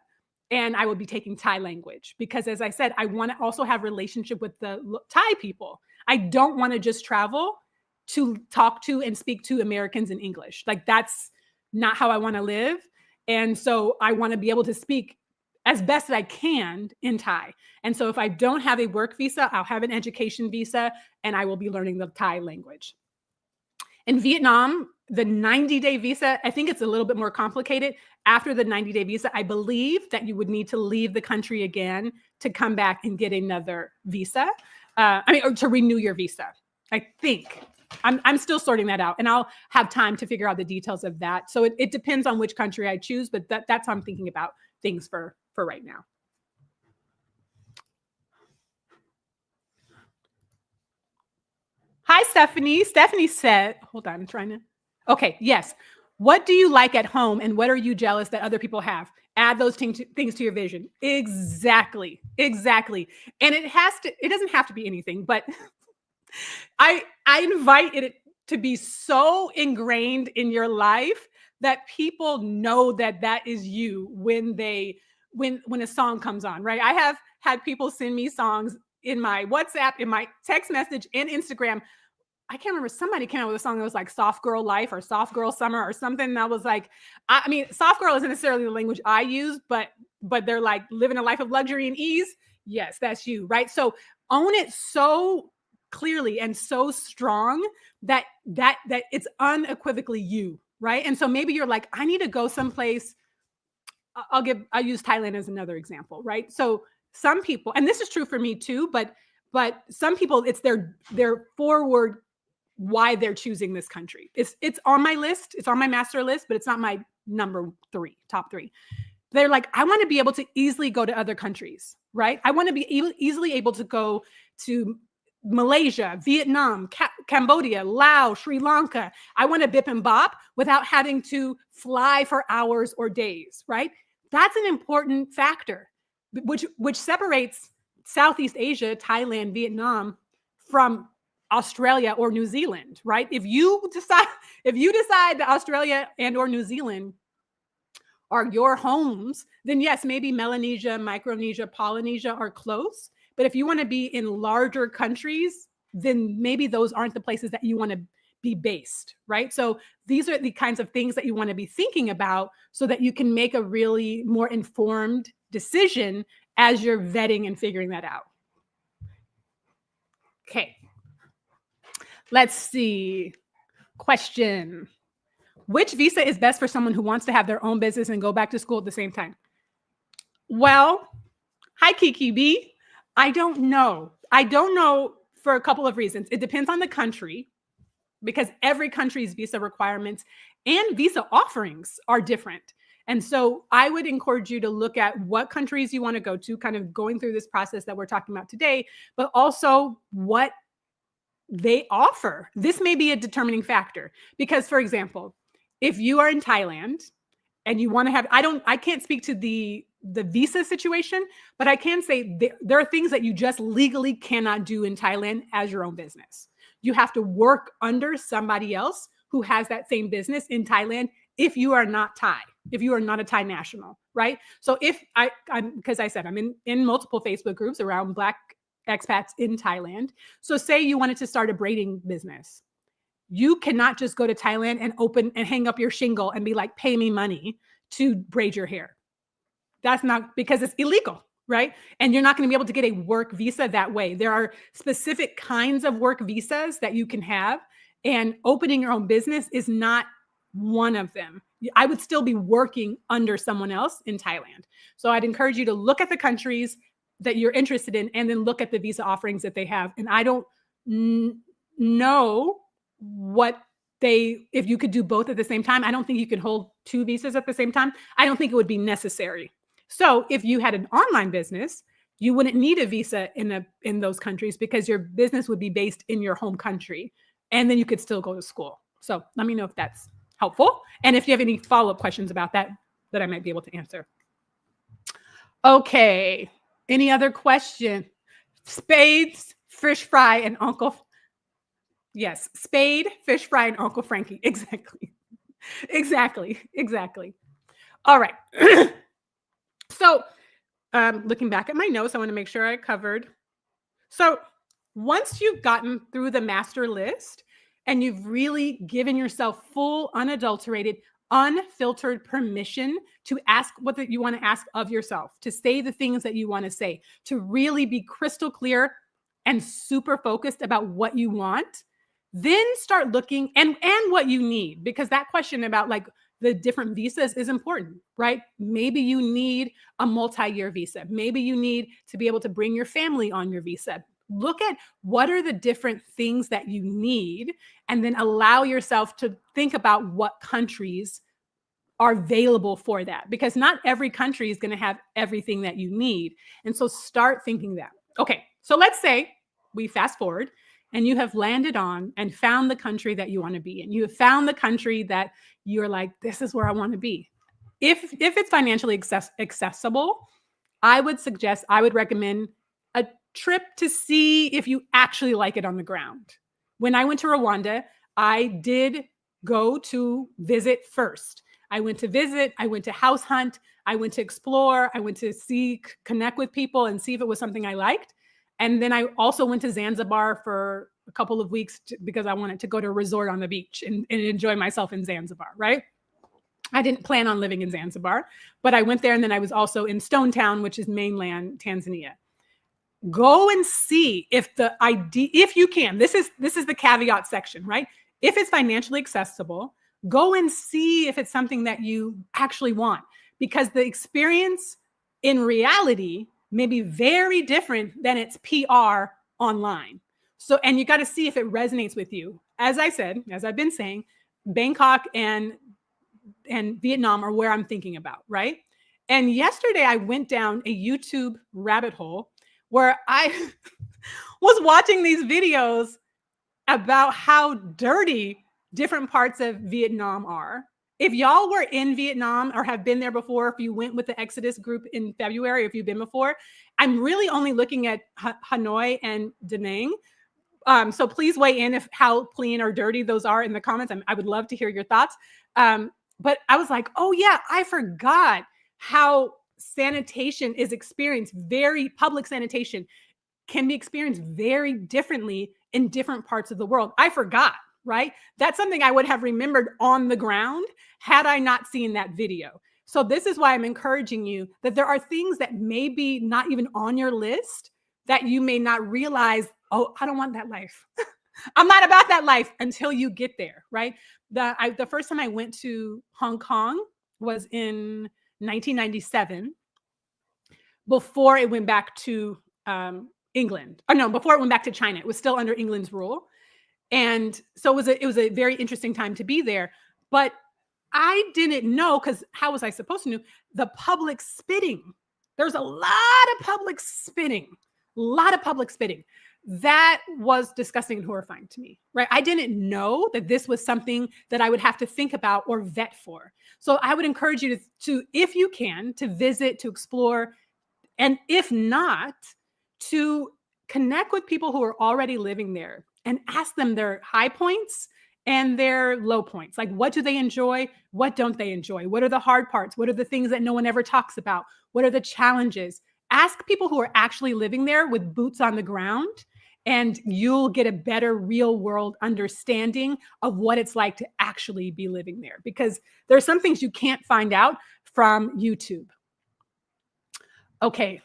and I would be taking Thai language. Because as I said, I want to also have relationship with the Thai people. I don't want to just travel to talk to and speak to Americans in English. Like, that's not how I want to live. And so I want to be able to speak as best as I can in Thai. And so if I don't have a work visa, I'll have an education visa, and I will be learning the Thai language. In Vietnam, the 90-day visa, I think it's a little bit more complicated. After the 90-day visa, I believe that you would need to leave the country again to come back and get another visa. Or to renew your visa. I think. I'm still sorting that out, and I'll have time to figure out the details of that. So it depends on which country I choose, but that's how I'm thinking about things for right now. Hi, Stephanie. Stephanie said, hold on, I'm trying to. Okay, yes. What do you like at home, and what are you jealous that other people have? Add those things to your vision. Exactly. And it doesn't have to be anything, but I invite it to be so ingrained in your life that people know that is you when a song comes on, right? I have had people send me songs in my WhatsApp, in my text message, and Instagram. I can't remember, somebody came out with a song that was like Soft Girl Life or Soft Girl Summer or something. That was like, I mean, soft girl isn't necessarily the language I use, but they're like living a life of luxury and ease. Yes, that's you, right? So own it so clearly and so strong that it's unequivocally you, right? And so maybe you're like, I need to go someplace. I'll use Thailand as another example, right? So some people, and this is true for me too, but some people, it's their forward why they're choosing this country. It's on my list. It's on my master list, but it's not my top three. They're like, I want to be able to easily go to other countries, right? I want to be easily able to go to Malaysia, Vietnam, Cambodia, Laos, Sri Lanka. I want to bip and bop without having to fly for hours or days, right? That's an important factor, which separates Southeast Asia, Thailand, Vietnam from Australia or New Zealand, right? If you decide that Australia and or New Zealand are your homes, then yes, maybe Melanesia, Micronesia, Polynesia are close. But if you want to be in larger countries, then maybe those aren't the places that you want to be based, right? So these are the kinds of things that you want to be thinking about so that you can make a really more informed decision as you're vetting and figuring that out. Okay. Let's see. Question. Which visa is best for someone who wants to have their own business and go back to school at the same time? Well, hi, Kiki B. I don't know. I don't know for a couple of reasons. It depends on the country, because every country's visa requirements and visa offerings are different. And so I would encourage you to look at what countries you want to go to, kind of going through this process that we're talking about today, but also what they offer. This may be a determining factor because, for example, if you are in Thailand and you want to have, I can't speak to the visa situation, but I can say there are things that you just legally cannot do in Thailand as your own business. You have to work under somebody else who has that same business in Thailand if you are not Thai, if you are not a Thai national, right? So if because I said I'm in multiple Facebook groups around Black expats in Thailand. So say you wanted to start a braiding business. You cannot just go to Thailand and open and hang up your shingle and be like, pay me money to braid your hair. That's not, because it's illegal, right? And you're not going to be able to get a work visa that way. There are specific kinds of work visas that you can have, and opening your own business is not one of them. I would still be working under someone else in Thailand. So I'd encourage you to look at the countries that you're interested in and then look at the visa offerings that they have. And I don't know if you could do both at the same time. I don't think you can hold two visas at the same time. I don't think it would be necessary. So if you had an online business, you wouldn't need a visa in those countries because your business would be based in your home country, and then you could still go to school. So let me know if that's helpful. And if you have any follow-up questions about that I might be able to answer. Okay. Any other question? Spades, fish fry, and Uncle. Yes. Spade, fish fry, and Uncle Frankie. Exactly. Exactly. All right. So looking back at my notes, I want to make sure I covered. So once you've gotten through the master list and you've really given yourself full, unadulterated, unfiltered permission to ask what you want to ask of yourself, to say the things that you want to say, to really be crystal clear and super focused about what you want, then start looking and what you need, because that question about like the different visas is important, right? Maybe you need a multi-year visa. Maybe you need to be able to bring your family on your visa. Look at what are the different things that you need, and then allow yourself to think about what countries are available for that, because not every country is going to have everything that you need. And so start thinking that. Okay, so let's say we fast forward and you have landed on and found the country that you want to be in. You have found the country that you're like, this is where I want to be. If it's financially accessible, I would recommend a trip to see if you actually like it on the ground. When I went to Rwanda, I did go to visit first. I went to visit, I went to house hunt, I went to explore, I went to connect with people and see if it was something I liked. And then I also went to Zanzibar for a couple of weeks because I wanted to go to a resort on the beach and enjoy myself in Zanzibar, right? I didn't plan on living in Zanzibar, but I went there, and then I was also in Stone Town, which is mainland Tanzania. Go and see if if you can, this is the caveat section, right? If it's financially accessible, go and see if it's something that you actually want, because the experience in reality may be very different than its PR online. So, and you got to see if it resonates with you. As I said, as I've been saying, Bangkok and Vietnam are where I'm thinking about, right? And yesterday I went down a YouTube rabbit hole where I was watching these videos about how dirty different parts of Vietnam are. If y'all were in Vietnam or have been there before, if you went with the Exodus group in February, if you've been before, I'm really only looking at Hanoi and Da Nang. So please weigh in if how clean or dirty those are in the comments. I would love to hear your thoughts. But I was like, oh yeah, I forgot how sanitation is experienced. Public sanitation can be experienced very differently in different parts of the world. I forgot, right? That's something I would have remembered on the ground had I not seen that video. So this is why I'm encouraging you that there are things that may be not even on your list that you may not realize, oh, I don't want that life. I'm not about that life until you get there, right? The first time I went to Hong Kong was in 1997, before it went back to England. Or no, before it went back to China. It was still under England's rule. And so it was a very interesting time to be there. But I didn't know, because how was I supposed to know? The public spitting. There's a lot of public spitting. That was disgusting and horrifying to me, right? I didn't know that this was something that I would have to think about or vet for. So I would encourage you to if you can, to visit, to explore, and if not, to connect with people who are already living there and ask them their high points and their low points. Like, what do they enjoy? What don't they enjoy? What are the hard parts? What are the things that no one ever talks about? What are the challenges? Ask people who are actually living there with boots on the ground, and you'll get a better real world understanding of what it's like to actually be living there, because there's some things you can't find out from YouTube. Okay.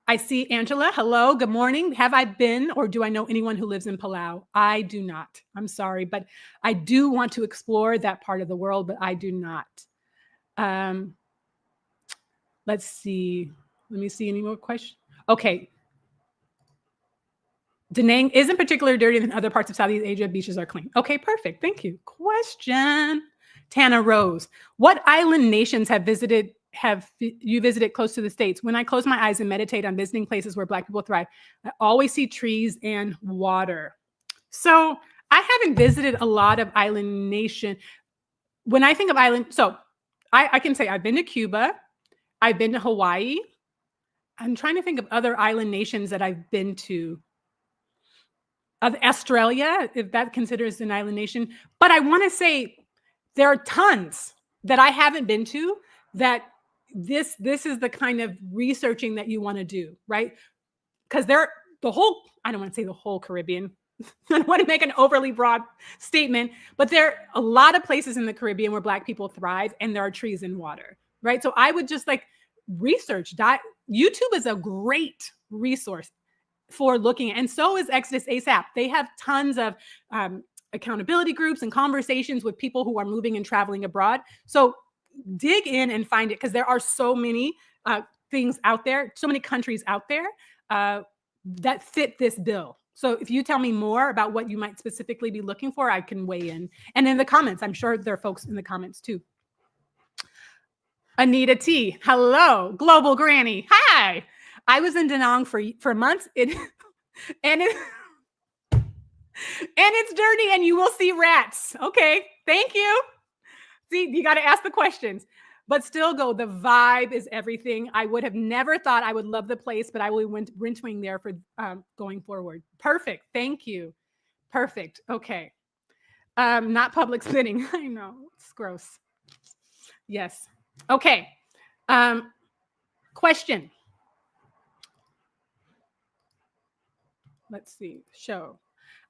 I see Angela. Hello, good morning. Have I been, or do I know anyone who lives in Palau? I do not. I'm sorry, but I do want to explore that part of the world, but I do not. Let's see. Let me see any more questions. Okay. Da Nang isn't particularly dirty than other parts of Southeast Asia. Beaches are clean. Okay, perfect. Thank you. Question. Tana Rose. What island nations have you visited close to the States? When I close my eyes and meditate on visiting places where Black people thrive, I always see trees and water. So I haven't visited a lot of island nation. When I think of island, so I can say I've been to Cuba. I've been to Hawaii. I'm trying to think of other island nations that I've been to. Australia, if that considers an island nation. But I want to say there are tons that I haven't been to, that this is the kind of researching that you want to do, right? Because I don't want to say the whole Caribbean. I don't want to make an overly broad statement, but there are a lot of places in the Caribbean where Black people thrive, and there are trees and water, right? So I would just research. YouTube is a great resource for looking at, and so is Exodus ASAP. They have tons of accountability groups and conversations with people who are moving and traveling abroad. So dig in and find it, because there are so many things out there, so many countries out there that fit this bill. So if you tell me more about what you might specifically be looking for, I can weigh in. And in the comments, I'm sure there are folks in the comments too. Anita T. Hello, Global Granny. Hi. I was in Da Nang for months. And it's dirty, and you will see rats. Okay, thank you. See, you got to ask the questions, but still go. The vibe is everything. I would have never thought I would love the place, but I will be renting there for going forward. Perfect. Thank you. Perfect. Okay. Not public spitting. I know, it's gross. Yes. Okay. Question. Let's see. Show.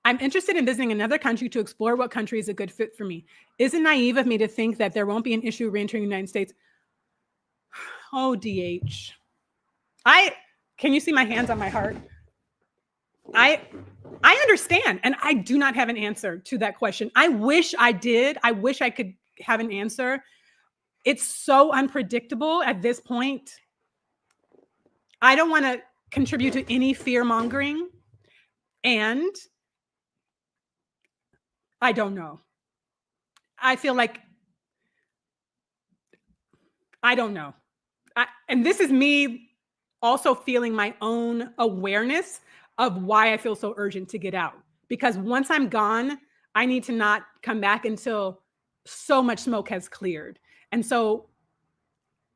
I'm interested in visiting another country to explore what country is a good fit for me. Is it naive of me to think that there won't be an issue re-entering the United States? Oh, DH. Can you see my hands on my heart? I understand, and I do not have an answer to that question. I wish I did. I wish I could have an answer. It's so unpredictable at this point. I don't want to contribute to any fear mongering, and I don't know. I feel like I don't know. And this is me also feeling my own awareness of why I feel so urgent to get out. Because once I'm gone, I need to not come back until so much smoke has cleared. And so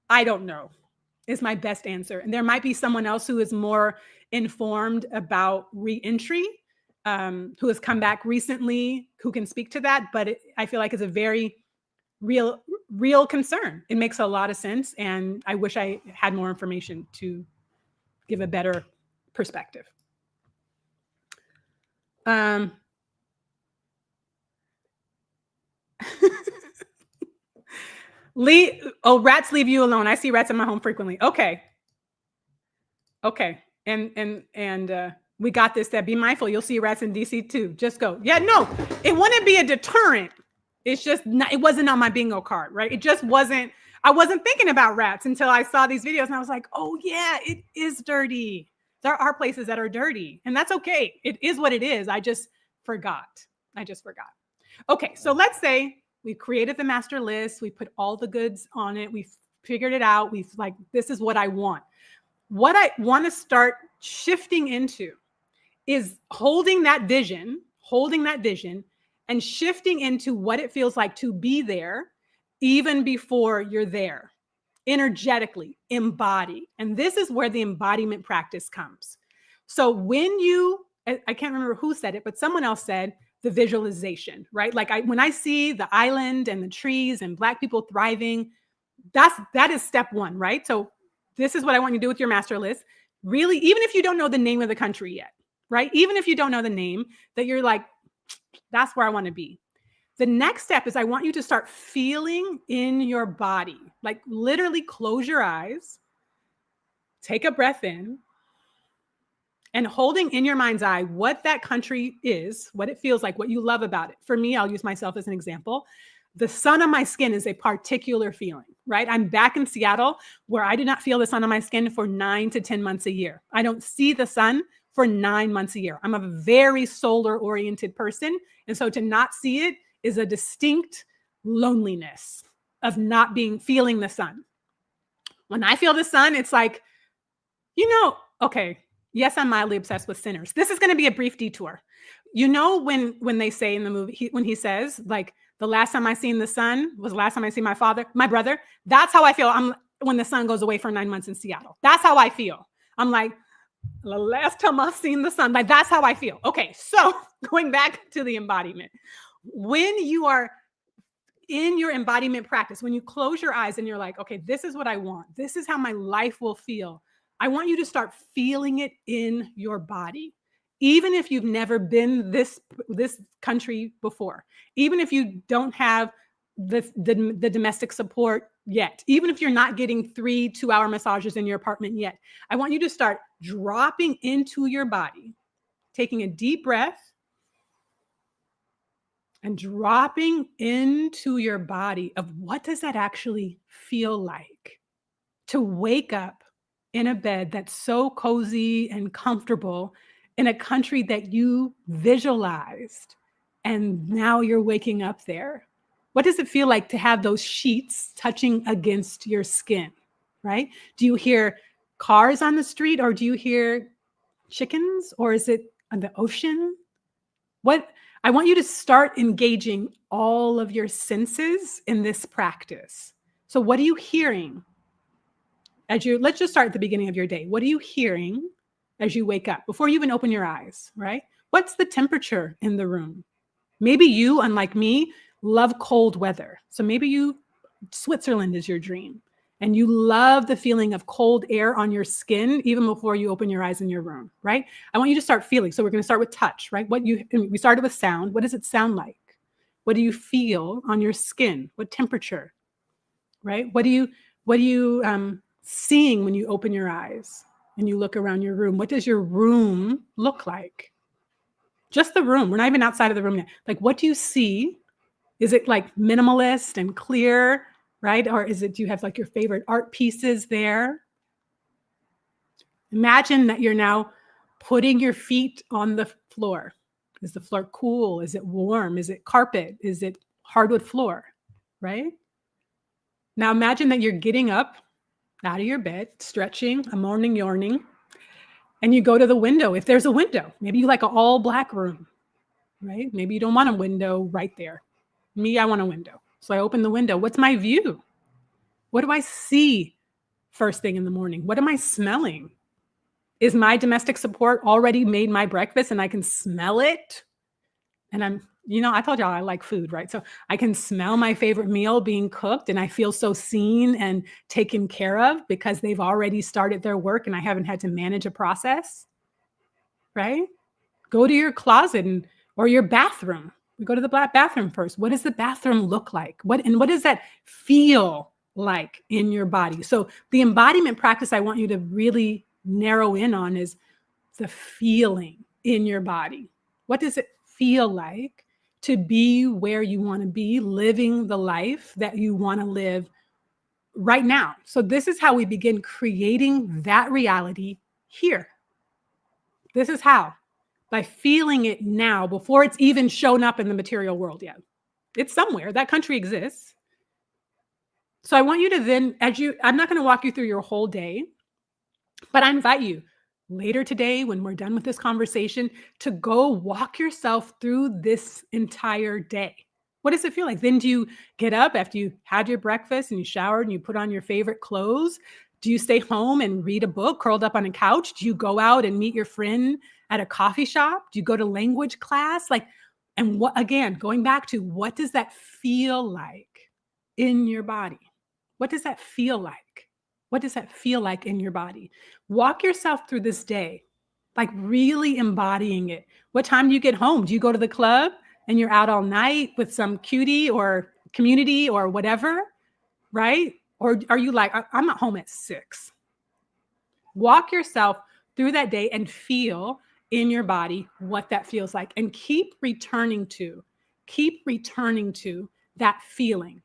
I don't know is my best answer. And there might be someone else who is more informed about reentry, who has come back recently, who can speak to that. But I feel like it's a very real concern. It makes a lot of sense. And I wish I had more information to give a better perspective. Rats leave you alone. I see rats in my home frequently. Okay. And we got this. That be mindful. You'll see rats in DC too. Just go. Yeah, no, it wouldn't be a deterrent. It's just not, it wasn't on my bingo card, right? It just wasn't. I wasn't thinking about rats until I saw these videos and I was like, oh yeah, it is dirty. There are places that are dirty and that's okay. It is what it is. I just forgot. Okay, so let's say we created the master list. We put all the goods on it. We've figured it out. We've like, this is what I want. What I want to start shifting into is holding that vision and shifting into what it feels like to be there even before you're there, energetically, embody. And this is where the embodiment practice comes. So when I can't remember who said it, but someone else said the visualization, right? Like when I see the island and the trees and Black people thriving, that is step one, right? So this is what I want you to do with your master list. Really, even if you don't know the name of the country yet, right? Even if you don't know the name, that you're like, that's where I want to be. The next step is I want you to start feeling in your body, like literally close your eyes, take a breath in, and holding in your mind's eye what that country is, what it feels like, what you love about it. For me, I'll use myself as an example. The sun on my skin is a particular feeling, right? I'm back in Seattle where I do not feel the sun on my skin for 9 to 10 months a year. I don't see the sun for 9 months a year. I'm a very solar oriented person. And so to not see it is a distinct loneliness of not feeling the sun. When I feel the sun, it's like, okay, yes, I'm mildly obsessed with sinners. This is going to be a brief detour. When they say in the movie, when he says like, the last time I seen the sun was the last time I see my brother. That's how I feel. When the sun goes away for 9 months in Seattle. That's how I feel. I'm like, the last time I've seen the sun, like that's how I feel. Okay, so going back to the embodiment. When you are in your embodiment practice, when you close your eyes and you're like, okay, this is what I want. This is how my life will feel. I want you to start feeling it in your body. Even if you've never been this country before, even if you don't have the domestic support yet, even if you're not getting 3 2-hour massages in your apartment yet, I want you to start dropping into your body, taking a deep breath and dropping into your body of what does that actually feel like to wake up in a bed that's so cozy and comfortable in a country that you visualized, and now you're waking up there. What does it feel like to have those sheets touching against your skin, right? Do you hear cars on the street or do you hear chickens or is it on the ocean? I want you to start engaging all of your senses in this practice. So what are you hearing? Let's just start at the beginning of your day. What are you hearing as you wake up before you even open your eyes, right? What's the temperature in the room? Maybe you, unlike me, love cold weather. So maybe Switzerland is your dream and you love the feeling of cold air on your skin even before you open your eyes in your room, right? I want you to start feeling. So we're going to start with touch, right? We started with sound. What does it sound like? What do you feel on your skin? What temperature, right? What do you seeing when you open your eyes and you look around your room? What does your room look like? Just the room. We're not even outside of the room yet. Like, what do you see? Is it like minimalist and clear, right? Or do you have like your favorite art pieces there? Imagine that you're now putting your feet on the floor. Is the floor cool? Is it warm? Is it carpet? Is it hardwood floor, right? Now imagine that you're getting up out of your bed, stretching, a morning yawning, and you go to the window. If there's a window, maybe you like an all black room, right? Maybe you don't want a window right there. Me, I want a window. So I open the window. What's my view? What do I see first thing in the morning? What am I smelling? Is my domestic support already made my breakfast and I can smell it? And I told y'all I like food, right? So I can smell my favorite meal being cooked and I feel so seen and taken care of because they've already started their work and I haven't had to manage a process, right? Go to your closet or your bathroom. We go to the bathroom first. What does the bathroom look like? What does that feel like in your body? So the embodiment practice I want you to really narrow in on is the feeling in your body. What does it feel like to be where you want to be, living the life that you want to live right now? So this is how we begin creating that reality here. This is how. By feeling it now before it's even shown up in the material world yet. It's somewhere. That country exists. So I want you to then, I'm not going to walk you through your whole day, but I invite you later today when we're done with this conversation to go walk yourself through this entire day. What does it feel like? Then do you get up after you had your breakfast and you showered and you put on your favorite clothes? Do you stay home and read a book curled up on a couch? Do you go out and meet your friend at a coffee shop? Do you go to language class? And what, again, going back to what does that feel like in your body? What does that feel like? What does that feel like in your body? Walk yourself through this day, like really embodying it. What time do you get home? Do you go to the club and you're out all night with some cutie or community or whatever, right? Or are you like, I'm at home at 6? Walk yourself through that day and feel in your body what that feels like, and keep returning to that feeling.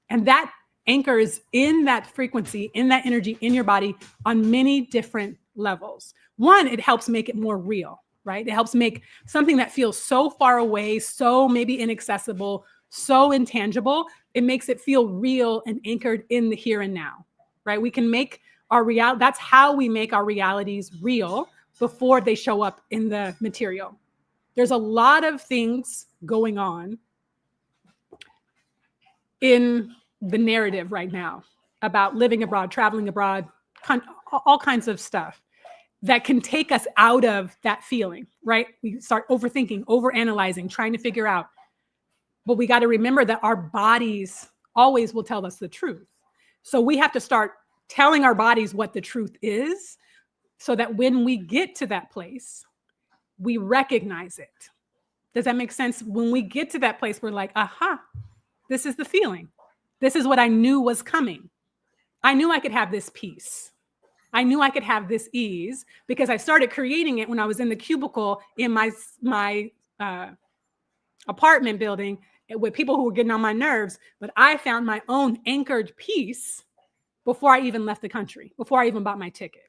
And that anchors in that frequency, in that energy, in your body on many different levels. One, it helps make it more real, right? It helps make something that feels so far away, so maybe inaccessible, so intangible, it makes it feel real and anchored in the here and now, right? We can make our reality, that's how we make our realities real before they show up in the material. There's a lot of things going on in the narrative right now about living abroad, traveling abroad, all kinds of stuff that can take us out of that feeling, right? We start overthinking, overanalyzing, trying to figure out. But we got to remember that our bodies always will tell us the truth. So we have to start telling our bodies what the truth is so that when we get to that place, we recognize it. Does that make sense? When we get to that place, we're like, aha, this is the feeling. This is what I knew was coming. I knew I could have this peace. I knew I could have this ease because I started creating it when I was in the cubicle in my apartment building with people who were getting on my nerves. But I found my own anchored peace before I even left the country, before I even bought my ticket.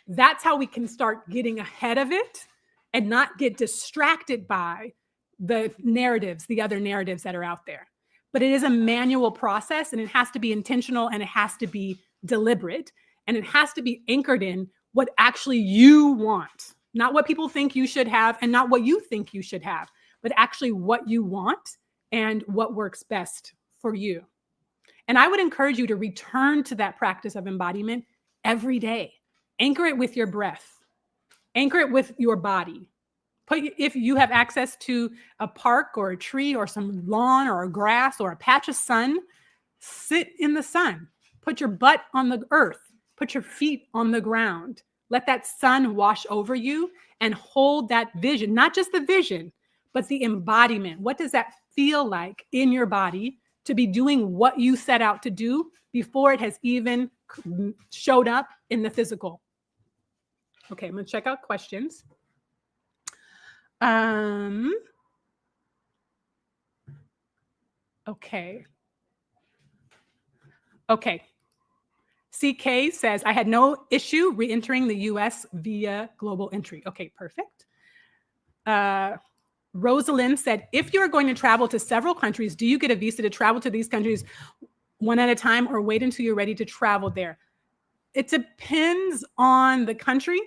That's how we can start getting ahead of it and not get distracted by the narratives, the other narratives that are out there. But it is a manual process, and it has to be intentional, and it has to be deliberate, and it has to be anchored in what actually you want, not what people think you should have and not what you think you should have, but actually what you want and what works best for you. And I would encourage you to return to that practice of embodiment every day. Anchor it with your breath. Anchor it with your body. If you have access to a park or a tree or some lawn or a grass or a patch of sun, sit in the sun. Put your butt on the earth. Put your feet on the ground. Let that sun wash over you and hold that vision, not just the vision, but the embodiment. What does that feel like in your body to be doing what you set out to do before it has even showed up in the physical? Okay, I'm going to check out questions. Okay. CK says, I had no issue re-entering the US via global entry. Okay, perfect. Rosalind said, if you're going to travel to several countries, do you get a visa to travel to these countries one at a time, or wait until you're ready to travel there. It depends on the country,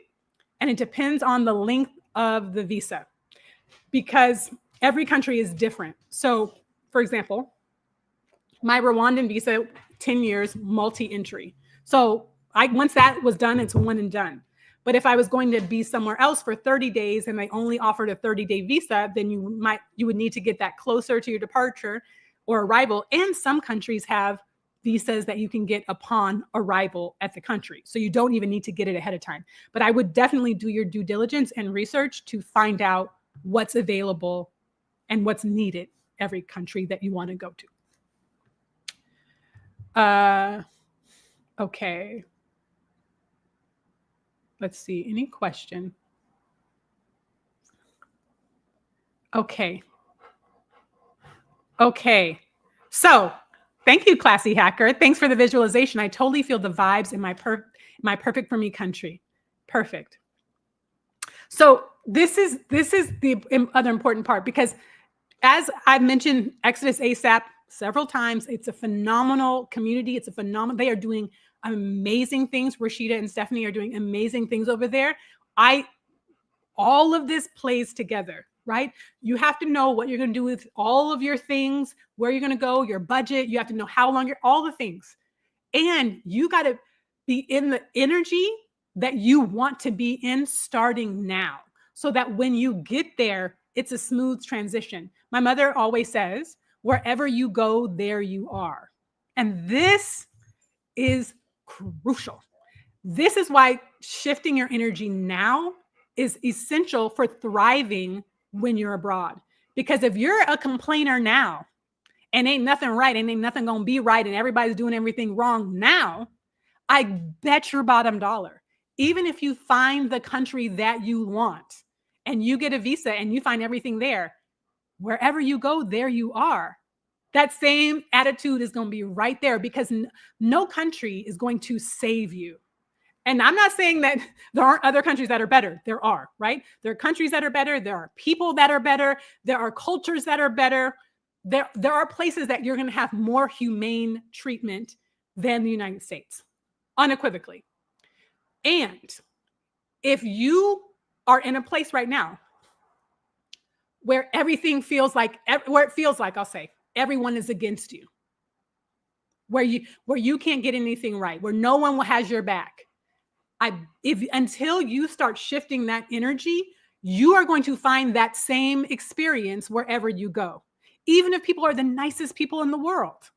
and it depends on the length of the visa, because every country is different. So, for example, my Rwandan visa, 10 years, multi-entry. So once that was done, it's one and done. But if I was going to be somewhere else for 30 days and they only offered a 30-day visa, then you would need to get that closer to your departure or arrival. And some countries have visas that you can get upon arrival at the country. So you don't even need to get it ahead of time. But I would definitely do your due diligence and research to find out what's available and what's needed every country that you want to go to. Okay. Let's see, any question? Okay. So thank you, Classy Hacker. Thanks for the visualization. I totally feel the vibes in my perfect for me country. Perfect. So this is the other important part, because as I've mentioned Exodus ASAP several times, it's a phenomenal community. They are doing amazing things. Rashida and Stephanie are doing amazing things over there. All of this plays together, right? You have to know what you're going to do with all of your things, where you're going to go, your budget. You have to know how long all the things. And you got to be in the energy that you want to be in starting now, so that when you get there, it's a smooth transition. My mother always says, wherever you go, there you are. And this is crucial. This is why shifting your energy now is essential for thriving when you're abroad. Because if you're a complainer now and ain't nothing right and ain't nothing gonna be right and everybody's doing everything wrong now, I bet your bottom dollar, even if you find the country that you want and you get a visa and you find everything there, wherever you go, there you are. That same attitude is going to be right there, because no country is going to save you. And I'm not saying that there aren't other countries that are better. There are, right? There are countries that are better. There are people that are better. There are cultures that are better. There are places that you're going to have more humane treatment than the United States, unequivocally. And if you are in a place right now where everything feels like, I'll say, everyone is against you, where you can't get anything right, where no one has your back, until you start shifting that energy, you are going to find that same experience wherever you go. Even if people are the nicest people in the world,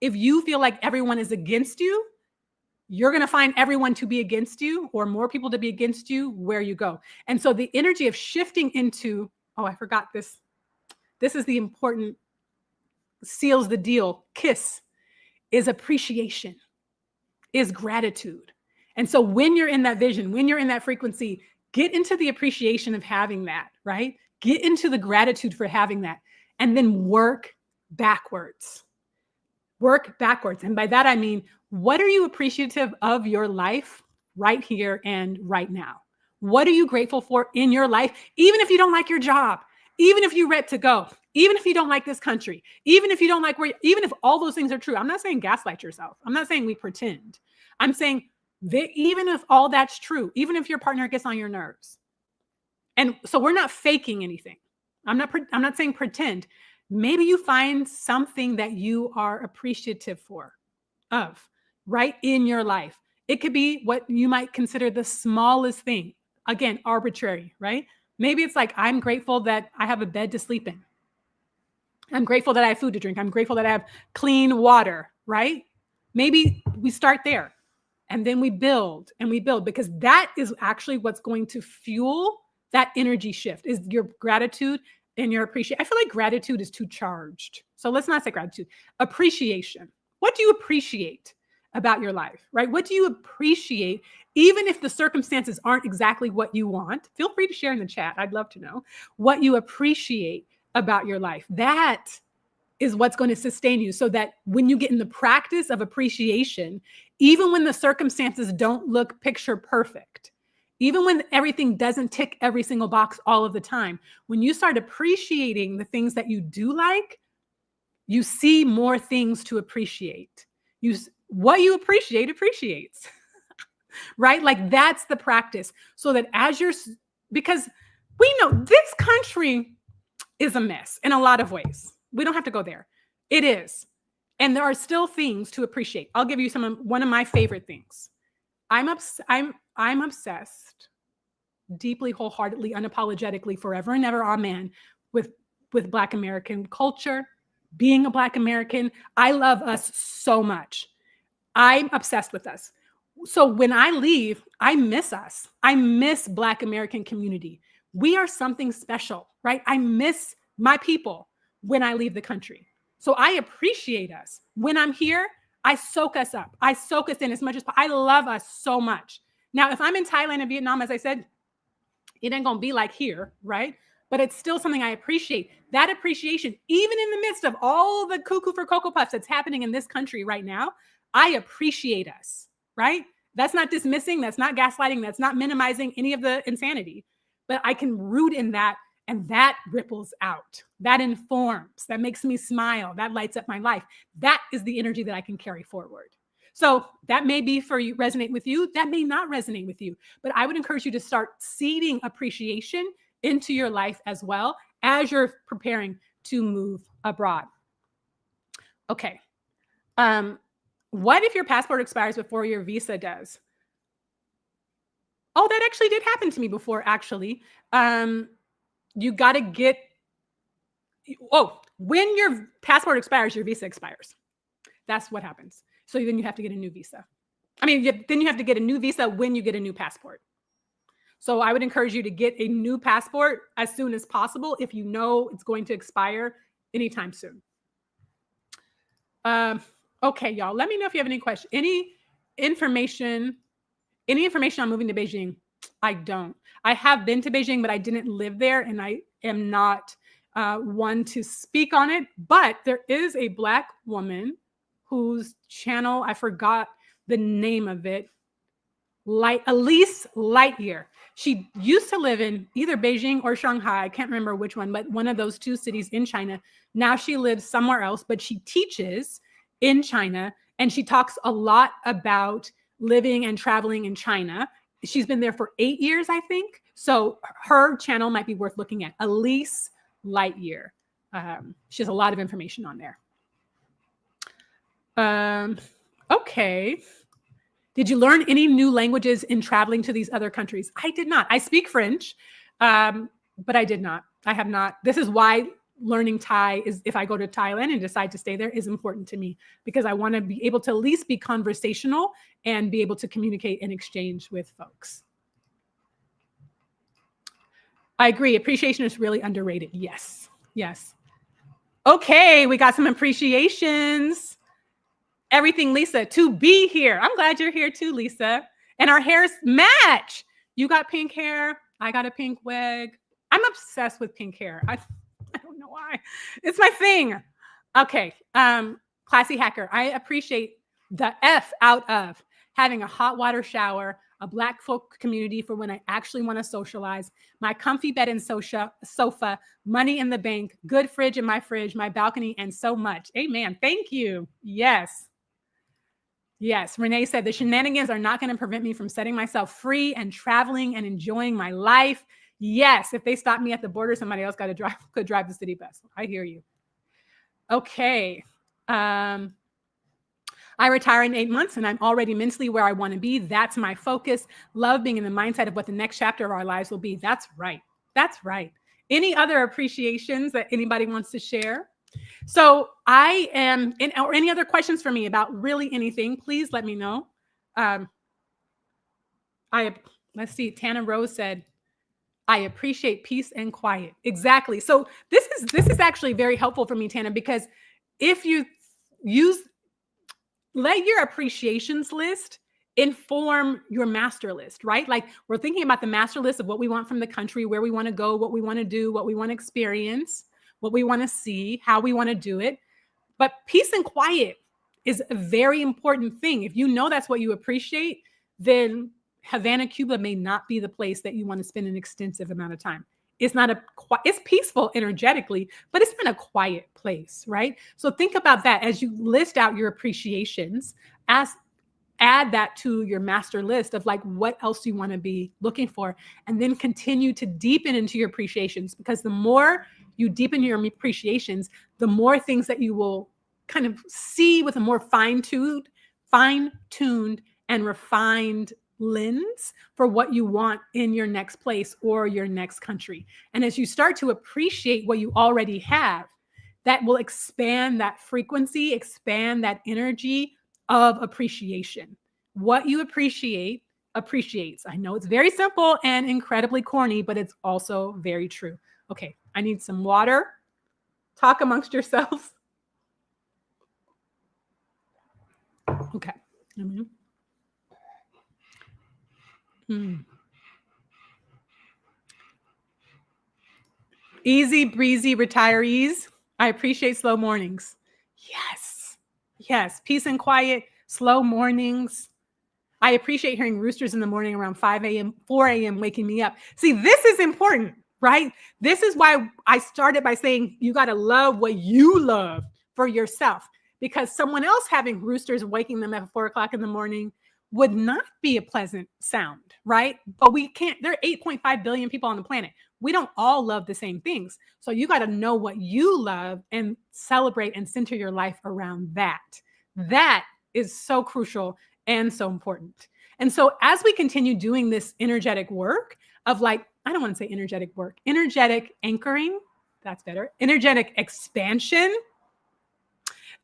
if you feel like everyone is against you, you're going to find everyone to be against you, or more people to be against you where you go. And so the energy of shifting into, I forgot this. This is the important, seals the deal. KISS is appreciation, is gratitude. And so when you're in that vision, when you're in that frequency, get into the appreciation of having that, right? Get into the gratitude for having that, and then work backwards. Work backwards. And by that, I mean, what are you appreciative of your life right here and right now? What are you grateful for in your life? Even if you don't like your job, even if you're ready to go, even if you don't like this country, even if you don't like even if all those things are true. I'm not saying gaslight yourself. I'm not saying we pretend. I'm saying that even if all that's true, even if your partner gets on your nerves. And so we're not faking anything. I'm not saying pretend. Maybe you find something that you are appreciative of right in your life. It could be what you might consider the smallest thing. Again, arbitrary, right? Maybe it's like, I'm grateful that I have a bed to sleep in. I'm grateful that I have food to drink. I'm grateful that I have clean water, right? Maybe we start there and then we build and we build, because that is actually what's going to fuel that energy shift, is your gratitude and your appreciation. I feel like gratitude is too charged. So let's not say gratitude. Appreciation. What do you appreciate about your life, right? What do you appreciate, even if the circumstances aren't exactly what you want? Feel free to share in the chat. I'd love to know what you appreciate about your life. That is what's going to sustain you, so that when you get in the practice of appreciation, even when the circumstances don't look picture perfect, even when everything doesn't tick every single box all of the time, when you start appreciating the things that you do like, you see more things to appreciate. What you appreciate appreciates, right? Like that's the practice. So that because we know this country is a mess in a lot of ways. We don't have to go there. It is. And there are still things to appreciate. I'll give you one of my favorite things. I'm obsessed deeply, wholeheartedly, unapologetically, forever and ever, amen, with Black American culture, being a Black American. I love us so much. I'm obsessed with us. So when I leave, I miss us. I miss Black American community. We are something special, right? I miss my people when I leave the country. So I appreciate us. When I'm here, I soak us up. I soak us in as much as I love us so much. Now, if I'm in Thailand and Vietnam, as I said, it ain't gonna be like here, right? But it's still something I appreciate. That appreciation, even in the midst of all the cuckoo for Cocoa Puffs that's happening in this country right now, I appreciate us, right? That's not dismissing, that's not gaslighting, that's not minimizing any of the insanity. But I can root in that, and that ripples out. That informs, that makes me smile, that lights up my life. That is the energy that I can carry forward. So that may be for you, resonate with you. That may not resonate with you. But I would encourage you to start seeding appreciation into your life as well as you're preparing to move abroad. Okay. What if your passport expires before your visa does? Oh, that actually did happen to me before, actually. You got to get, when your passport expires, your visa expires. That's what happens. So then you have to get a new visa. Then you have to get a new visa when you get a new passport. So I would encourage you to get a new passport as soon as possible if you know it's going to expire anytime soon. Okay, y'all, let me know if you have any questions. Any information on moving to Beijing? I don't. I have been to Beijing, but I didn't live there, and I am not one to speak on it. But there is a Black woman whose channel, I forgot the name of it, Elise Lightyear. She used to live in either Beijing or Shanghai. I can't remember which one, but one of those two cities in China. Now she lives somewhere else, but she teaches in China, and she talks a lot about living and traveling in China. She's been there for 8 years, I think. So her channel might be worth looking at. Elise Lightyear. She has a lot of information on there. Okay. Did you learn any new languages in traveling to these other countries? I did not. I speak French, but I did not. I have not. This is why learning Thai is, if I go to Thailand and decide to stay there, is important to me, because I want to be able to at least be conversational and be able to communicate and exchange with folks. I agree. Appreciation is really underrated. Yes. Yes. Okay. We got some appreciations. Everything, Lisa, to be here. I'm glad you're here too, Lisa. And our hairs match. You got pink hair. I got a pink wig. I'm obsessed with pink hair. I don't know why. It's my thing. Okay. Classy hacker. I appreciate the F out of having a hot water shower, a Black folk community for when I actually want to socialize, my comfy bed and sofa, money in the bank, good fridge in my fridge, my balcony, and so much. Amen. Thank you. Yes. Yes. Renee said the shenanigans are not going to prevent me from setting myself free and traveling and enjoying my life. Yes. If they stop me at the border, somebody else could drive the city bus. I hear you. Okay. I retire in 8 months and I'm already mentally where I want to be. That's my focus. Love being in the mindset of what the next chapter of our lives will be. That's right. That's right. Any other appreciations that anybody wants to share? So I am or any other questions for me about really anything, please let me know. Let's see. Tana Rose said, I appreciate peace and quiet. Exactly. So this is actually very helpful for me, Tana, because if you let your appreciations list inform your master list, right? Like we're thinking about the master list of what we want from the country, where we want to go, what we want to do, what we want to experience, what we want to see, how we want to do it. But peace and quiet is a very important thing. If you know that's what you appreciate, then Havana, Cuba may not be the place that you want to spend an extensive amount of time. it's peaceful energetically, but it's not a quiet place, right? So think about that as you list out your appreciations. Add that to your master list of like what else you want to be looking for, and then continue to deepen into your appreciations, because the more you deepen your appreciations, the more things that you will kind of see with a more fine-tuned and refined lens for what you want in your next place or your next country. And as you start to appreciate what you already have, that will expand that frequency, expand that energy of appreciation. What you appreciate appreciates. I know it's very simple and incredibly corny, but it's also very true. Okay, I need some water. Talk amongst yourselves. Okay. Easy breezy retirees. I appreciate slow mornings. Yes. Peace and quiet, slow mornings. I appreciate hearing roosters in the morning around 5 a.m., 4 a.m. waking me up. See, this is important, right? This is why I started by saying you got to love what you love for yourself, because someone else having roosters waking them at 4 o'clock in the morning would not be a pleasant sound, right? But we can't, there are 8.5 billion people on the planet. We don't all love the same things. So you got to know what you love and celebrate and center your life around that. That is so crucial and so important. And so as we continue doing this energetic work of like, I don't want to say energetic work, energetic anchoring, that's better, energetic expansion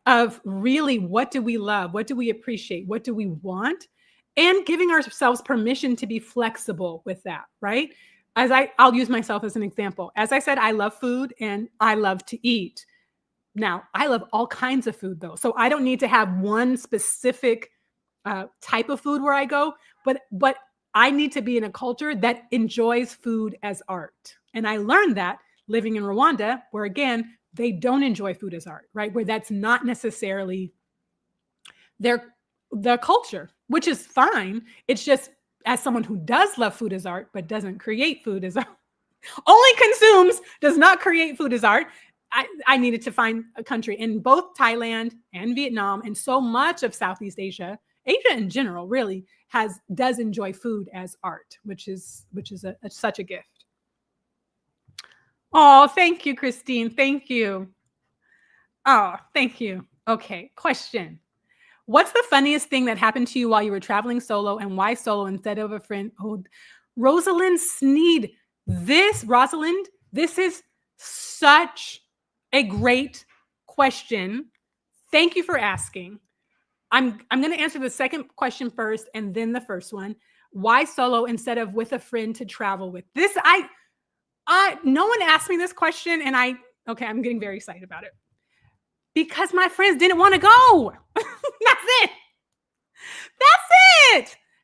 of really what do we love? What do we appreciate? What do we want? And giving ourselves permission to be flexible with that, right? I'll use myself as an example. As I said, I love food and I love to eat. Now, I love all kinds of food though. So I don't need to have one specific type of food where I go, but I need to be in a culture that enjoys food as art. And I learned that living in Rwanda, where again, they don't enjoy food as art, right? Where that's not necessarily their culture, which is fine. It's just, as someone who does love food as art, but doesn't create food as art, only consumes, does not create food as art, I needed to find a country in both Thailand and Vietnam, and so much of Southeast Asia in general really does enjoy food as art, which is such a gift. Oh, thank you, Christine. Thank you. Oh, thank you. Okay, question. What's the funniest thing that happened to you while you were traveling solo, and why solo instead of a friend? Oh, Rosalind Sneed. Rosalind, this is such a great question. Thank you for asking. I'm going to answer the second question first and then the first one. Why solo instead of with a friend to travel with? This, no one asked me this question, and I'm getting very excited about it. Because my friends didn't want to go.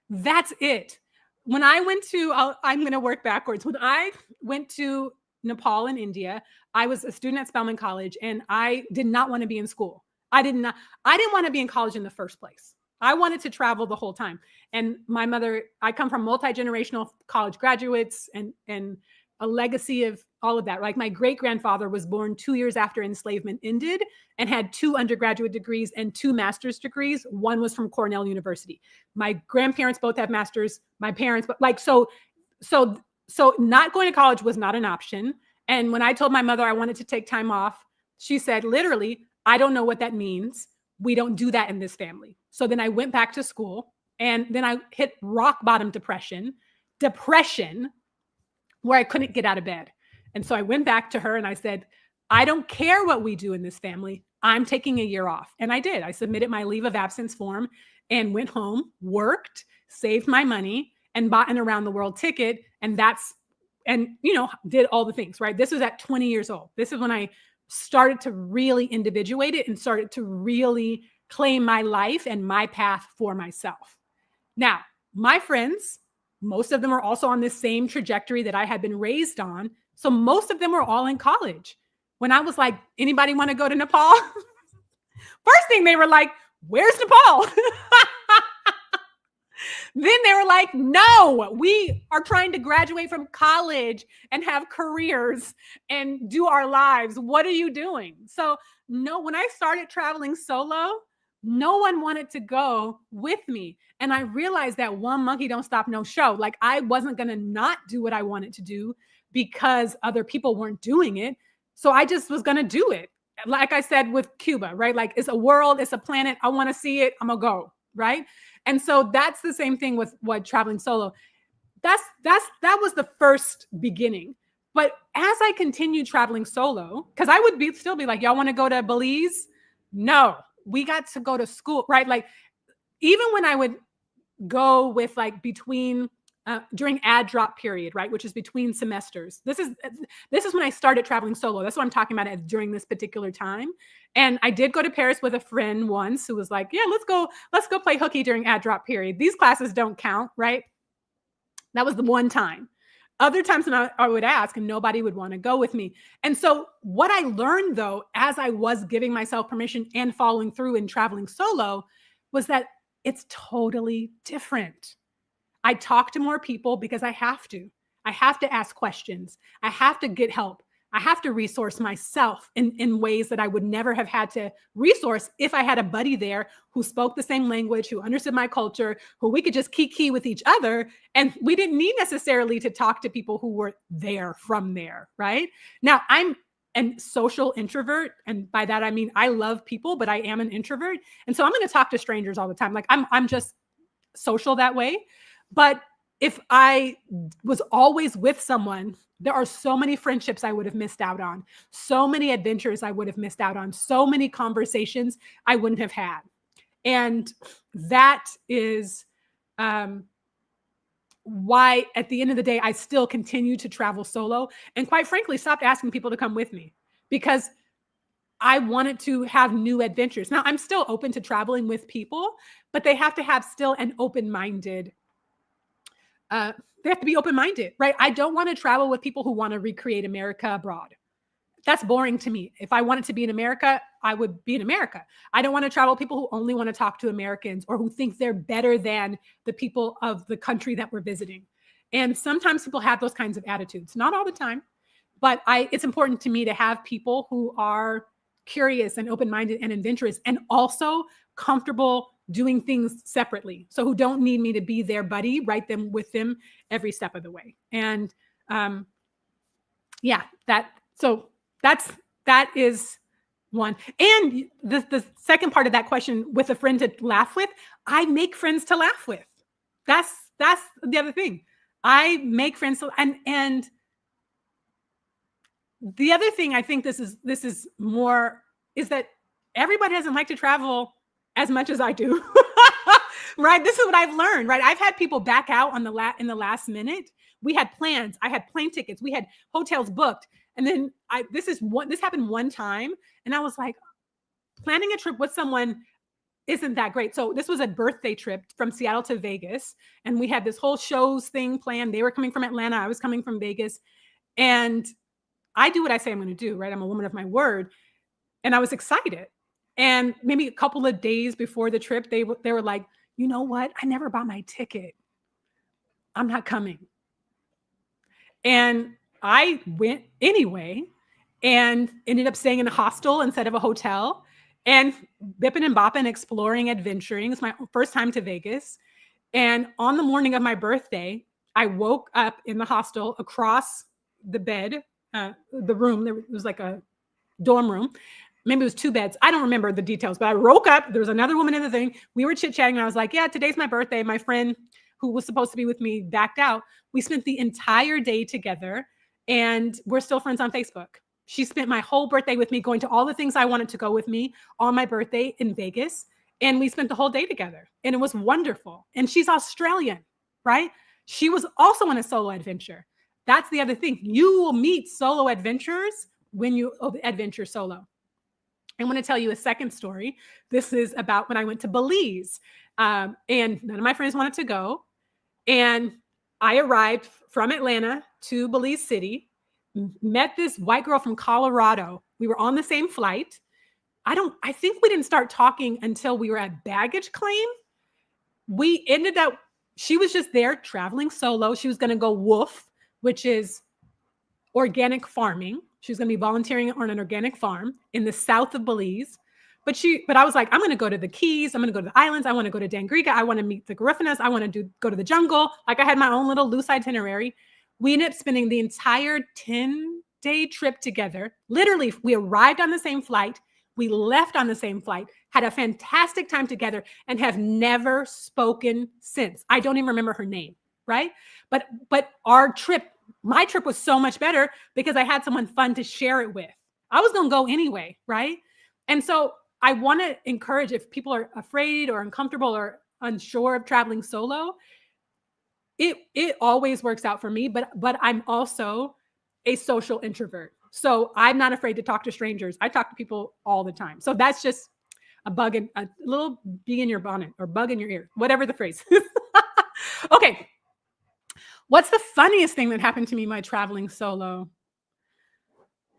That's it. When I went to, I'm going to work backwards. When I went to Nepal and India, I was a student at Spelman College, and I did not want to be in school. I didn't want to be in college in the first place. I wanted to travel the whole time. And my mother, I come from multi-generational college graduates and a legacy of all of that. Like my great-grandfather was born 2 years after enslavement ended and had 2 undergraduate degrees and 2 master's degrees. One was from Cornell University. My grandparents both have masters. My parents, but like, so not going to college was not an option. And when I told my mother I wanted to take time off, she said, literally, I don't know what that means. We don't do that in this family. So then I went back to school, and then I hit rock bottom depression, where I couldn't get out of bed. And so I went back to her and I said, I don't care what we do in this family. I'm taking a year off. And I did. I submitted my leave of absence form and went home, worked, saved my money, and bought an around the world ticket. And did all the things, right? This was at 20 years old. This is when I started to really individuate it and started to really claim my life and my path for myself. Now, my friends, most of them are also on this same trajectory that I had been raised on. So most of them were all in college. When I was like, anybody want to go to Nepal? First thing they were like, where's Nepal? Then they were like, no, we are trying to graduate from college and have careers and do our lives. What are you doing? So no, when I started traveling solo, no one wanted to go with me. And I realized that one monkey don't stop no show. Like I wasn't going to not do what I wanted to do because other people weren't doing it. So I just was going to do it. Like I said with Cuba, right? Like it's a world, it's a planet. I want to see it. I'm going to go, right? And so that's the same thing with what traveling solo. That was the first beginning. But as I continued traveling solo, because I would still be like, y'all want to go to Belize? No, we got to go to school, right? Like even when I would go with like between during ad drop period, right, which is between semesters. This is when I started traveling solo. That's what I'm talking about during this particular time. And I did go to Paris with a friend once who was like, yeah, let's go play hooky during ad drop period. These classes don't count, right? That was the one time. Other times when I would ask and nobody would want to go with me. And so what I learned though, as I was giving myself permission and following through and traveling solo, was that it's totally different. I talk to more people because I have to. I have to ask questions. I have to get help. I have to resource myself in ways that I would never have had to resource if I had a buddy there who spoke the same language, who understood my culture, who we could just kiki with each other. And we didn't need necessarily to talk to people who were there from there, right? Now, I'm a social introvert. And by that, I mean, I love people, but I am an introvert. And so I'm going to talk to strangers all the time. Like I'm just social that way. But if I was always with someone, there are so many friendships I would have missed out on, so many adventures I would have missed out on, so many conversations I wouldn't have had. And that is why at the end of the day, I still continue to travel solo and quite frankly, stopped asking people to come with me because I wanted to have new adventures. Now I'm still open to traveling with people, but they have to have still an open-minded they have to be open-minded, right? I don't want to travel with people who want to recreate America abroad. That's boring to me. If I wanted to be in America, I would be in America. I don't want to travel with people who only want to talk to Americans or who think they're better than the people of the country that we're visiting. And sometimes people have those kinds of attitudes, not all the time, but it's important to me to have people who are curious and open-minded and adventurous and also comfortable doing things separately. So who don't need me to be their buddy, right them with them every step of the way. And yeah, that is one. And the second part of that question with a friend to laugh with, I make friends to laugh with. That's the other thing. I make friends and the other thing I think this is more is that everybody doesn't like to travel as much as I do, right? This is what I've learned, right? I've had people back out in the last minute. We had plans. I had plane tickets. We had hotels booked. And then this happened one time. And I was like, planning a trip with someone isn't that great. So this was a birthday trip from Seattle to Vegas. And we had this whole shows thing planned. They were coming from Atlanta. I was coming from Vegas. And I do what I say I'm going to do, right? I'm a woman of my word. And I was excited. And maybe a couple of days before the trip, they were like, you know what? I never bought my ticket. I'm not coming. And I went anyway and ended up staying in a hostel instead of a hotel and bipping and bopping, exploring, adventuring. It's my first time to Vegas. And on the morning of my birthday, I woke up in the hostel across the bed, the room. There was like a dorm room. Maybe it was 2 beds. I don't remember the details, but I woke up. There was another woman in the thing. We were chit-chatting. And I was like, yeah, today's my birthday. My friend who was supposed to be with me backed out. We spent the entire day together and we're still friends on Facebook. She spent my whole birthday with me, going to all the things I wanted to go with me on my birthday in Vegas. And we spent the whole day together and it was wonderful. And she's Australian, right? She was also on a solo adventure. That's the other thing. You will meet solo adventurers when you adventure solo. I want to tell you a second story. This is about when I went to Belize and none of my friends wanted to go. And I arrived from Atlanta to Belize City, met this white girl from Colorado. We were on the same flight. I think we didn't start talking until we were at baggage claim. We ended up she was just there traveling solo. She was going to go woof, which is organic farming. She was going to be volunteering on an organic farm in the south of Belize. But I was like, I'm going to go to the Keys. I'm going to go to the islands. I want to go to Dangriga. I want to meet the Garufinas. I want to go to the jungle. Like, I had my own little loose itinerary. We ended up spending the entire 10-day trip together. Literally, we arrived on the same flight. We left on the same flight, had a fantastic time together, and have never spoken since. I don't even remember her name, right? But my trip was so much better because I had someone fun to share it with. I was going to go anyway, right? And so I want to encourage, if people are afraid or uncomfortable or unsure of traveling solo, it always works out for me, but I'm also a social introvert. So I'm not afraid to talk to strangers. I talk to people all the time. So that's just a little bee in your bonnet or bug in your ear, whatever the phrase. Okay. What's the funniest thing that happened to me by traveling solo?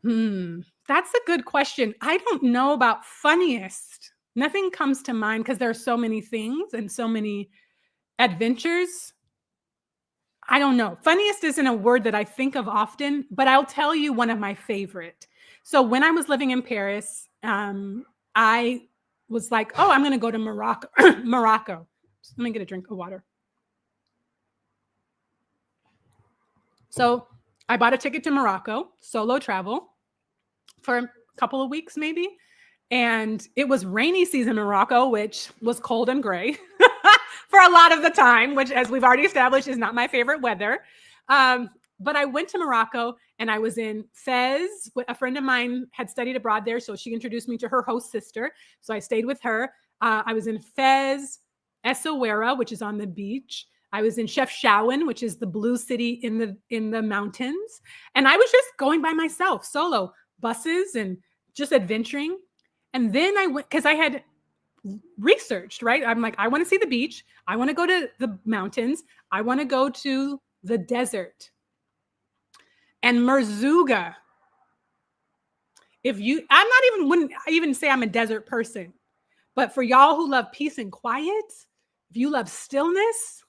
That's a good question. I don't know about funniest. Nothing comes to mind because there are so many things and so many adventures. I don't know. Funniest isn't a word that I think of often, but I'll tell you one of my favorite. So when I was living in Paris, I was like, oh, I'm going to go to Morocco. Morocco. Let me get a drink of water. So I bought a ticket to Morocco, solo travel, for a couple of weeks maybe. And it was rainy season in Morocco, which was cold and gray for a lot of the time, which, as we've already established, is not my favorite weather. But I went to Morocco and I was in Fez. A friend of mine had studied abroad there, so she introduced me to her host sister. So I stayed with her. I was in Fez, Essaouira, which is on the beach. I was in Chefchaouen, which is the blue city in the mountains. And I was just going by myself, solo, buses and just adventuring. And then I went, because I had researched, right? I'm like, I want to see the beach. I want to go to the mountains. I want to go to the desert. And Merzouga, wouldn't even say I'm a desert person, but for y'all who love peace and quiet, if you love stillness,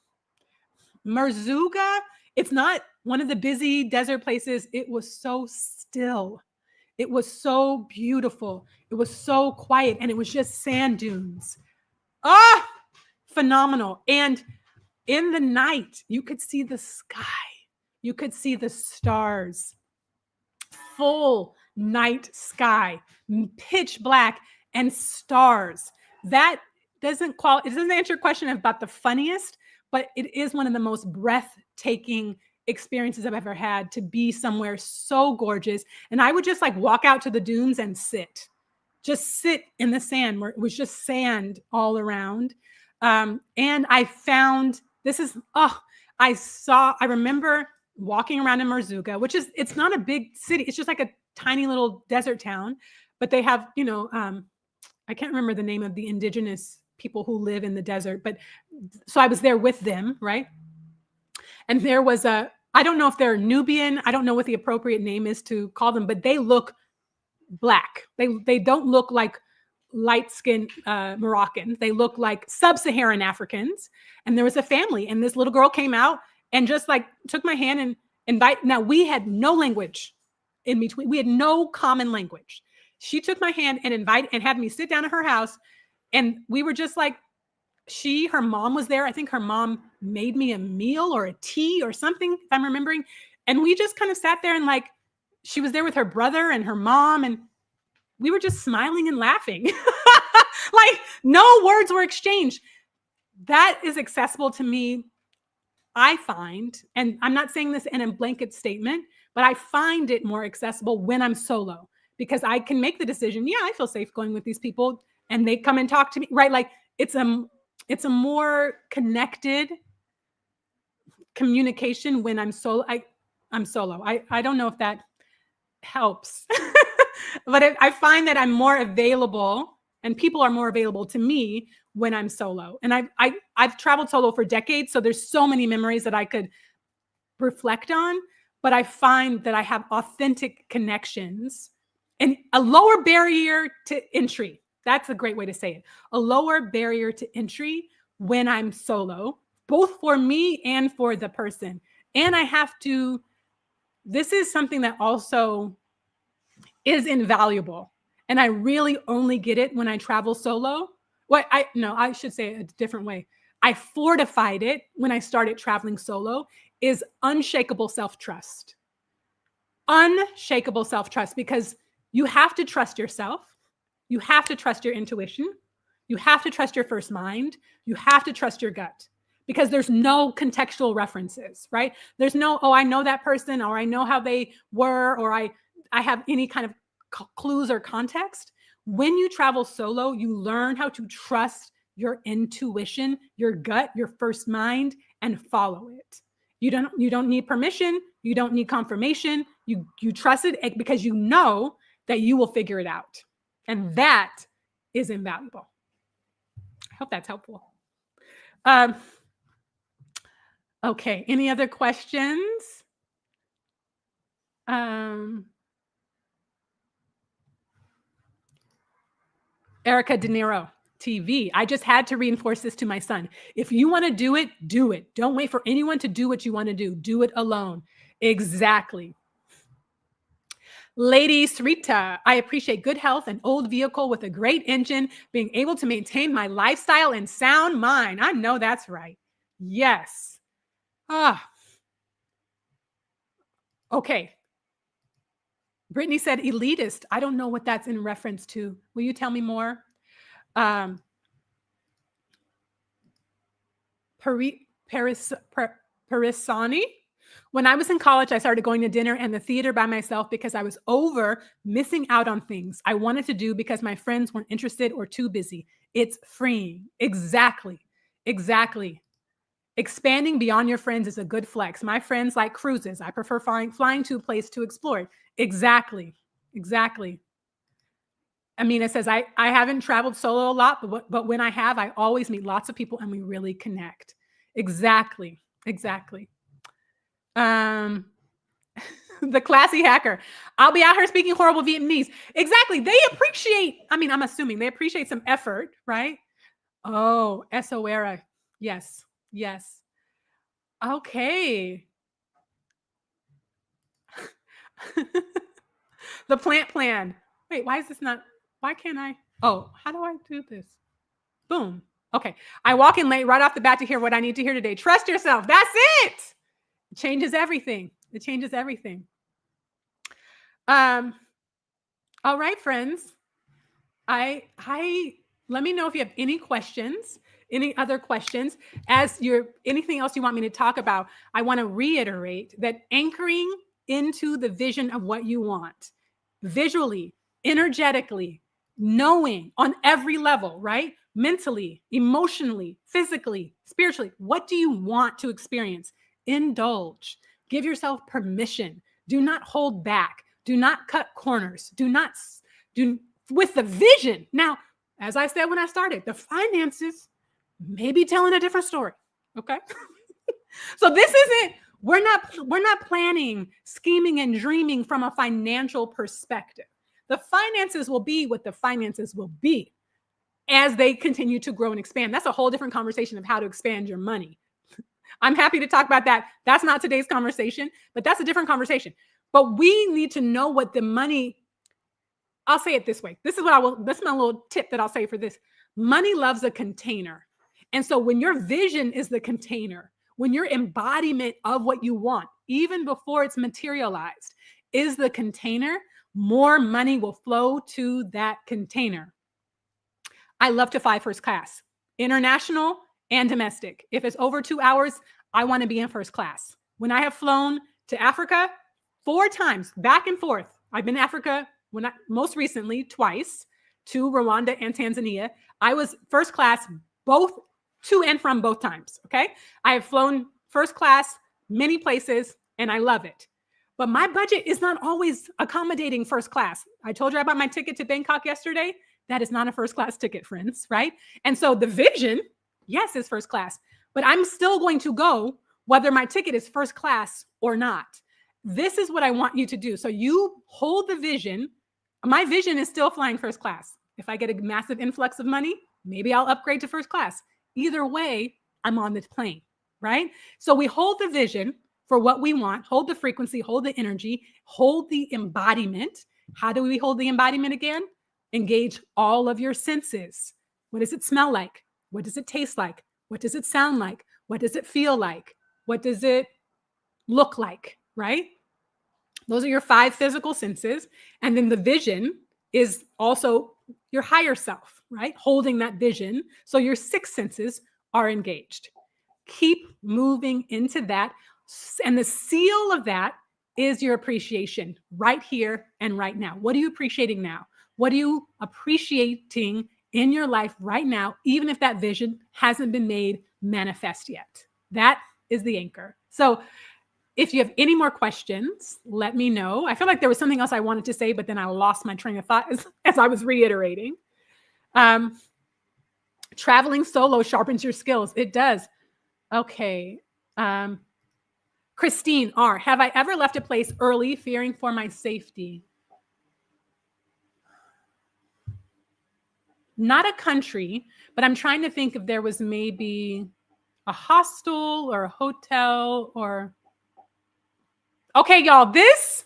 Merzouga, it's not one of the busy desert places. It was so still. It was so beautiful. It was so quiet, and it was just sand dunes. Phenomenal. And in the night, you could see the sky. You could see the stars. Full night sky, pitch black, and stars. That it doesn't answer your question about the funniest, but it is one of the most breathtaking experiences I've ever had, to be somewhere so gorgeous. And I would just like walk out to the dunes and just sit in the sand where it was just sand all around. And I found, I remember walking around in Merzouga, it's not a big city. It's just like a tiny little desert town, but they have, I can't remember the name of the indigenous people who live in the desert, but so I was there with them, right? And there was I don't know if they're Nubian. I don't know what the appropriate name is to call them, but they look black. They don't look like light-skinned Moroccan. They look like sub-Saharan Africans. And there was a family, and this little girl came out and just like took my hand and now we had no language in between. We had no common language. She took my hand and had me sit down at her house. And we were just like, her mom was there. I think her mom made me a meal or a tea or something, if I'm remembering. And we just kind of sat there, and like, she was there with her brother and her mom, and we were just smiling and laughing. Like, no words were exchanged. That is accessible to me, I find, and I'm not saying this in a blanket statement, but I find it more accessible when I'm solo, because I can make the decision. Yeah, I feel safe going with these people, and they come and talk to me, right? Like, it's a more connected communication when I'm solo. I'm solo. I don't know if that helps, but I find that I'm more available, and people are more available to me when I'm solo. And I've traveled solo for decades, so there's so many memories that I could reflect on, but I find that I have authentic connections and a lower barrier to entry. That's a great way to say it. A lower barrier to entry when I'm solo. both for me and for the person. And this is something that also is invaluable. And I really only get it when I travel solo. Well, I should say it a different way. I fortified it when I started traveling solo, is unshakable self-trust. Unshakable self-trust, because you have to trust yourself. You have to trust your intuition. You have to trust your first mind. You have to trust your gut, because there's no contextual references, right? There's no, oh, I know that person, or I know how they were, or I have any kind of clues or context. When you travel solo, you learn how to trust your intuition, your gut, your first mind, and follow it. You don't need permission. You don't need confirmation. You trust it because you know that you will figure it out. And that is invaluable. I hope that's helpful. Okay, any other questions? Erica De Niro, TV. I just had to reinforce this to my son. If you want to do it, do it. Don't wait for anyone to do what you want to do. Do it alone. Exactly. Lady Srita, I appreciate good health, an old vehicle with a great engine, being able to maintain my lifestyle and sound mind. I know that's right. Yes. Okay. Brittany said elitist. I don't know what that's in reference to. Will you tell me more? Parisani. When I was in college, I started going to dinner and the theater by myself because I was missing out on things I wanted to do because my friends weren't interested or too busy. It's freeing. Exactly. Exactly. Expanding beyond your friends is a good flex. My friends like cruises. I prefer flying to a place to explore. Exactly. Exactly. Amina says, I haven't traveled solo a lot, but when I have, I always meet lots of people and we really connect. Exactly. Exactly. The classy hacker. I'll be out here speaking horrible Vietnamese. Exactly. They appreciate, I'm assuming they appreciate some effort, right? Oh, Esoera. Yes. Yes. Okay. The plant plan. Wait, why can't I? Oh, how do I do this? Boom. Okay. I walk in late right off the bat to hear what I need to hear today. Trust yourself. That's it. It changes everything. It changes everything. All right, friends. Let me know if you have any questions, any other questions. Anything else you want me to talk about, I want to reiterate that anchoring into the vision of what you want, visually, energetically, knowing on every level, right? Mentally, emotionally, physically, spiritually. What do you want to experience? Indulge. Give yourself permission. Do not hold back. Do not cut corners. Do with the vision. Now, as I said when I started, the finances may be telling a different story. Okay. So we're not planning, scheming, and dreaming from a financial perspective. The finances will be what the finances will be as they continue to grow and expand. That's a whole different conversation of how to expand your money. I'm happy to talk about that. That's not today's conversation, but that's a different conversation. But we need to know what the money, I'll say it this way. This is my little tip that I'll say for this. Money loves a container. And so when your vision is the container, when your embodiment of what you want, even before it's materialized, is the container, more money will flow to that container. I love to fly first class, international and domestic. If it's over 2 hours, I want to be in first class. When I have flown to Africa 4 times, back and forth, I've been to Africa most recently twice, to Rwanda and Tanzania. I was first class both to and from both times. Okay. I have flown first class many places and I love it. But my budget is not always accommodating first class. I told you I bought my ticket to Bangkok yesterday. That is not a first class ticket, friends, right? And so the vision, yes, is first class, but I'm still going to go whether my ticket is first class or not. This is what I want you to do. So you hold the vision. My vision is still flying first class. If I get a massive influx of money, maybe I'll upgrade to first class. Either way, I'm on the plane. right? So we hold the vision for what we want, hold the frequency, hold the energy, hold the embodiment. How do we hold the embodiment again? Engage all of your senses. What does it smell like? What does it taste like? What does it sound like? What does it feel like? What does it look like, right? Those are your 5 physical senses. And then the vision is also your higher self, right? Holding that vision. So your 6 senses are engaged. Keep moving into that. And the seal of that is your appreciation right here and right now. What are you appreciating now? What are you appreciating in your life right now, even if that vision hasn't been made manifest yet? That is the anchor. So if you have any more questions, let me know. I feel like there was something else I wanted to say, but then I lost my train of thought as I was reiterating. Traveling solo sharpens your skills. It does. Okay. Christine R., have I ever left a place early fearing for my safety? Not a country, but I'm trying to think if there was maybe a hostel or a hotel or... Okay, y'all, this,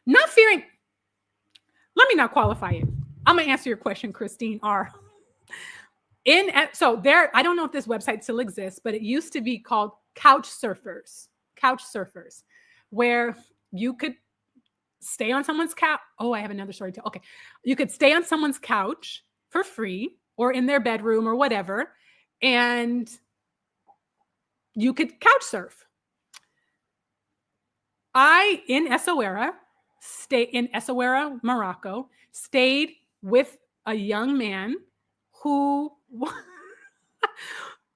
not fearing, let me not qualify it. I'm going to answer your question, Christine R. So there, I don't know if this website still exists, but it used to be called couch surfers, where you could stay on someone's couch. Oh, I have another story to tell. Okay. You could stay on someone's couch for free or in their bedroom or whatever, and you could couch surf. In Essaouira, Morocco, stayed with a young man who,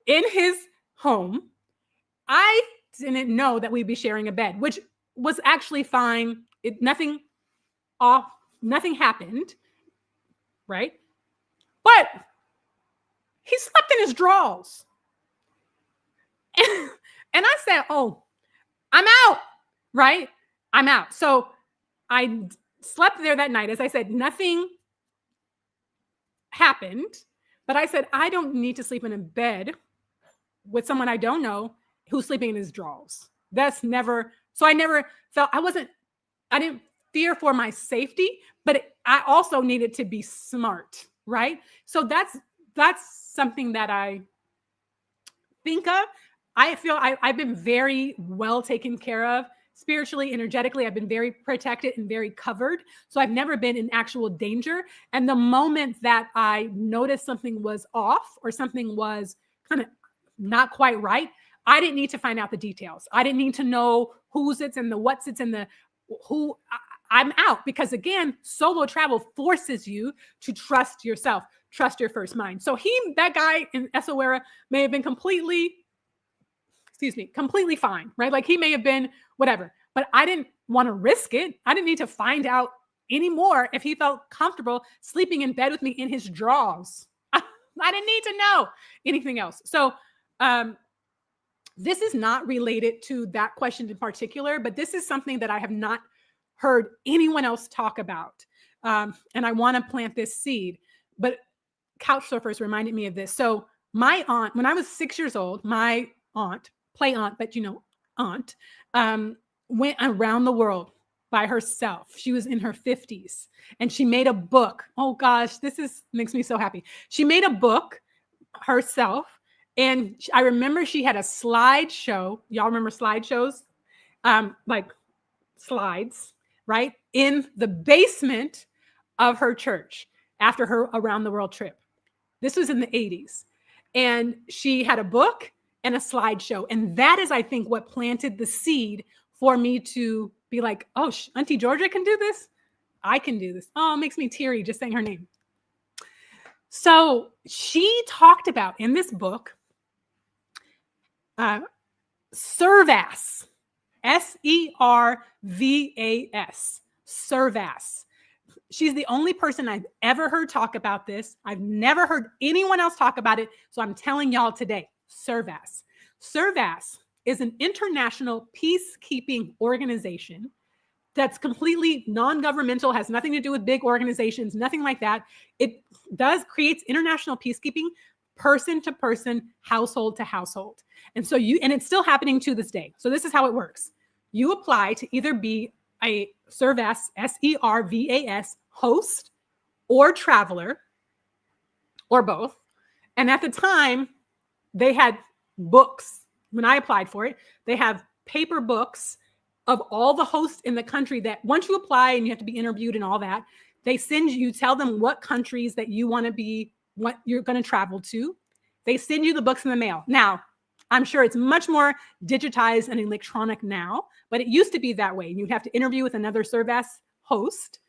in his home, I didn't know that we'd be sharing a bed, which was actually fine. Nothing happened, right? But he slept in his drawers. And I said, oh, I'm out. Right? I'm out. So I slept there that night. As I said, nothing happened, but I said, I don't need to sleep in a bed with someone I don't know who's sleeping in his drawers. So I never felt, I didn't fear for my safety, but I also needed to be smart. Right? So that's something that I think of. I feel I've been very well taken care of. Spiritually, energetically, I've been very protected and very covered. So I've never been in actual danger. And the moment that I noticed something was off or something was kind of not quite right, I didn't need to find out the details. I didn't need to know who sits in the what sits in the who. I'm out because, again, solo travel forces you to trust yourself, trust your first mind. So that guy in Essaouira may have been completely fine, right? Like he may have been whatever, but I didn't want to risk it. I didn't need to find out anymore if he felt comfortable sleeping in bed with me in his drawers. I didn't need to know anything else. So this is not related to that question in particular, but this is something that I have not heard anyone else talk about. And I want to plant this seed, but couch surfers reminded me of this. So my aunt, when I was 6 years old, my aunt, play aunt, but aunt, went around the world by herself. She was in her 50s and she made a book. Oh gosh, makes me so happy. She made a book herself. And I remember she had a slideshow. Y'all remember slideshows? Like slides, right? In the basement of her church after her around the world trip. This was in the 80s. And she had a book and a slideshow. And that is, I think, what planted the seed for me to be like, oh, Auntie Georgia can do this. I can do this. Oh, it makes me teary just saying her name. So she talked about in this book, Servas, S-E-R-V-A-S, Servas. She's the only person I've ever heard talk about this. I've never heard anyone else talk about it. So I'm telling y'all today, Servas. Servas is an international peacekeeping organization that's completely non-governmental, has nothing to do with big organizations, nothing like that. It creates international peacekeeping, person to person, household to household. And so and it's still happening to this day. So this is how it works. You apply to either be a Servas, SERVAS, host or traveler, or both. And at the time, they had books. When I applied for it, they have paper books of all the hosts in the country that once you apply and you have to be interviewed and all that, they send you, tell them what countries that you want to be, what you're going to travel to. They send you the books in the mail. Now, I'm sure it's much more digitized and electronic now, but it used to be that way. You'd have to interview with another Servas host,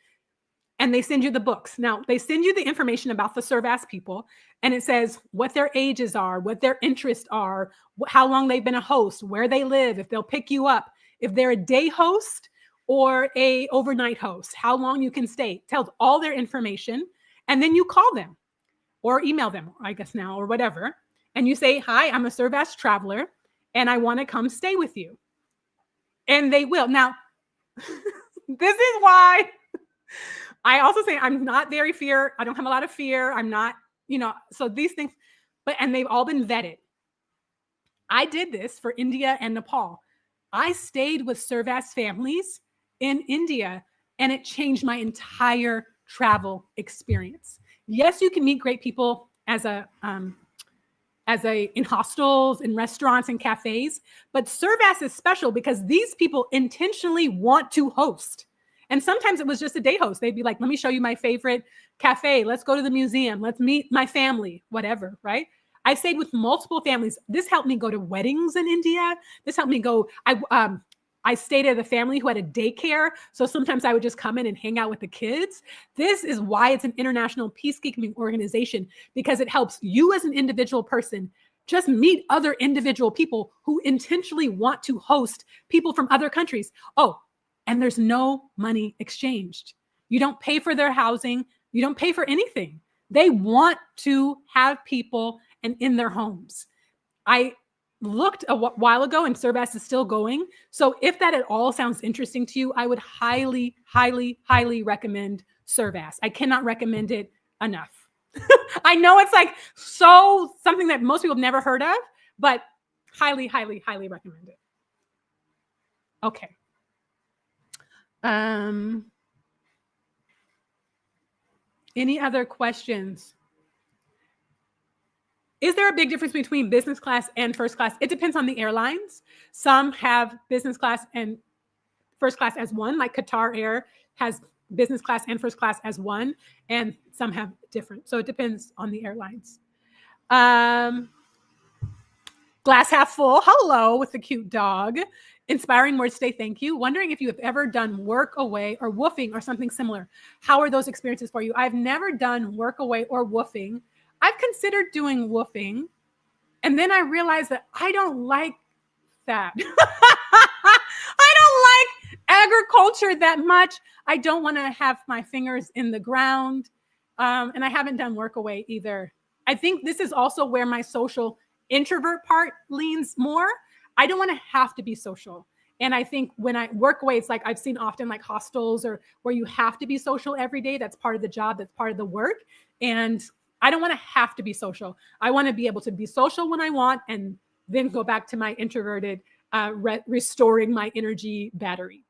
and they send you the books. Now, they send you the information about the Servas people, and it says what their ages are, what their interests are, how long they've been a host, where they live, if they'll pick you up, if they're a day host or a overnight host, how long you can stay. It tells all their information, and then you call them or email them, I guess now, or whatever. And you say, hi, I'm a Servas traveler, and I want to come stay with you. And they will. Now, this is why I also say I'm not very fear. I don't have a lot of fear. I'm not, so these things, and they've all been vetted. I did this for India and Nepal. I stayed with Servas families in India, and it changed my entire travel experience. Yes, you can meet great people in hostels, in restaurants, and cafes, but Servas is special because these people intentionally want to host. And sometimes it was just a day host. They'd be like, let me show you my favorite cafe. Let's go to the museum. Let's meet my family, whatever, right? I stayed with multiple families. This helped me go to weddings in India. This helped me go, I stayed at a family who had a daycare. So sometimes I would just come in and hang out with the kids. This is why it's an international peacekeeping organization, because it helps you as an individual person just meet other individual people who intentionally want to host people from other countries. Oh, and there's no money exchanged. You don't pay for their housing. You don't pay for anything. They want to have people and in their homes. I looked a while ago, and Servas is still going. So if that at all sounds interesting to you, I would highly, highly, highly recommend Servas. I cannot recommend it enough. I know it's like something that most people have never heard of, but highly, highly, highly recommend it. Okay. Any other questions? Is there a big difference between business class and first class? It depends on the airlines. Some have business class and first class as one, like Qatar Air has business class and first class as one, and some have different. So it depends on the airlines. Glass half full. Hello, with the cute dog. Inspiring words today. Thank you. Wondering if you have ever done work away or woofing or something similar. How are those experiences for you? I've never done work away or woofing. I've considered doing woofing, and then I realized that I don't like that. I don't like agriculture that much. I don't want to have my fingers in the ground, and I haven't done work away either. I think this is also where my social introvert part leans more. I don't want to have to be social. And I think when I work away, it's like I've seen often like hostels or where you have to be social every day. That's part of the job. That's part of the work. And I don't want to have to be social. I want to be able to be social when I want and then go back to my introverted, restoring my energy battery.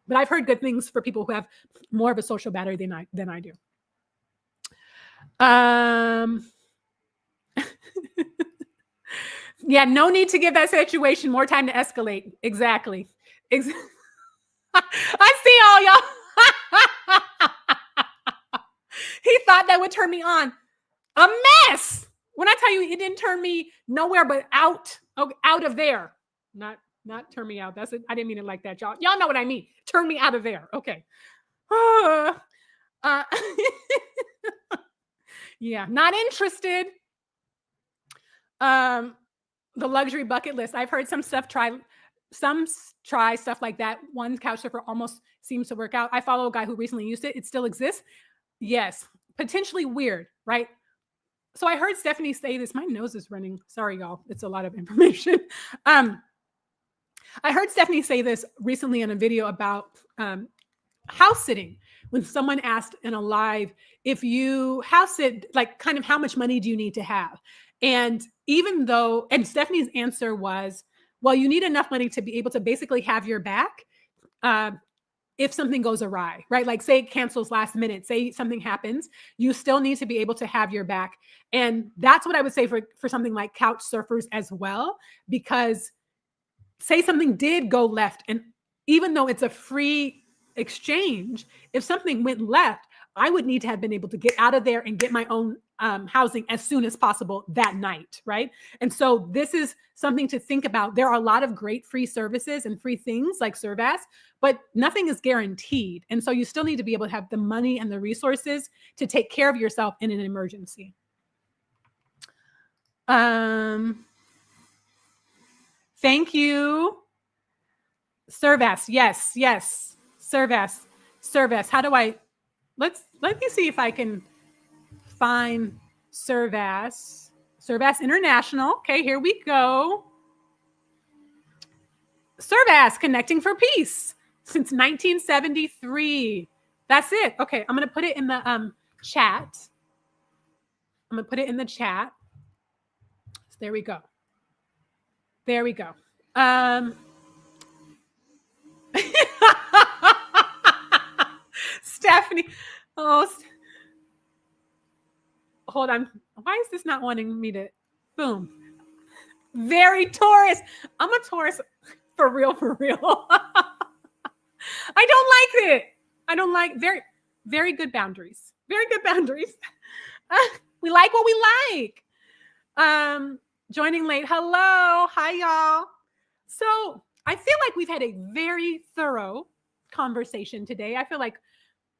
But I've heard good things for people who have more of a social battery than I do. Yeah, no need to give that situation more time to escalate. Exactly. I see all y'all. He thought that would turn me on. A mess. When I tell you it didn't turn me nowhere but out of there. Not turn me out. That's it. I didn't mean it like that, y'all. Y'all know what I mean. Turn me out of there. Okay. Yeah, not interested. The luxury bucket list. I've heard some try stuff like that. One couch surfer almost seems to work out. I follow a guy who recently used it. It still exists. Yes, potentially weird, right? So I heard Stephanie say this. My nose is running. Sorry, y'all. It's a lot of information. I heard Stephanie say this recently in a video about house sitting. When someone asked in a live, if you house sit, like kind of how much money do you need to have? And even though, and Stephanie's answer was, well, you need enough money to be able to basically have your back if something goes awry, right? Like say it cancels last minute, say something happens, you still need to be able to have your back. And that's what I would say for something like couch surfers as well, because say something did go left, and even though it's a free exchange, if something went left, I would need to have been able to get out of there and get my own housing as soon as possible that night, right? And so this is something to think about. There are a lot of great free services and free things like ServeAs, but nothing is guaranteed. And so you still need to be able to have the money and the resources to take care of yourself in an emergency. Thank you. ServeAs. Yes. ServeAs. How do I, let me see if I can find ServeAs International. Okay, here we go. ServeAs, Connecting for Peace since 1973. That's it. Okay, I'm going to put it in the chat. So there we go. Stephanie. Oh, hold on. Why is this not wanting me to? Boom. Very Taurus. I'm a Taurus for real. I don't like it. I don't like very good boundaries. We like what we like. Joining late. Hello. Hi, y'all. So I feel like we've had a very thorough conversation today. I feel like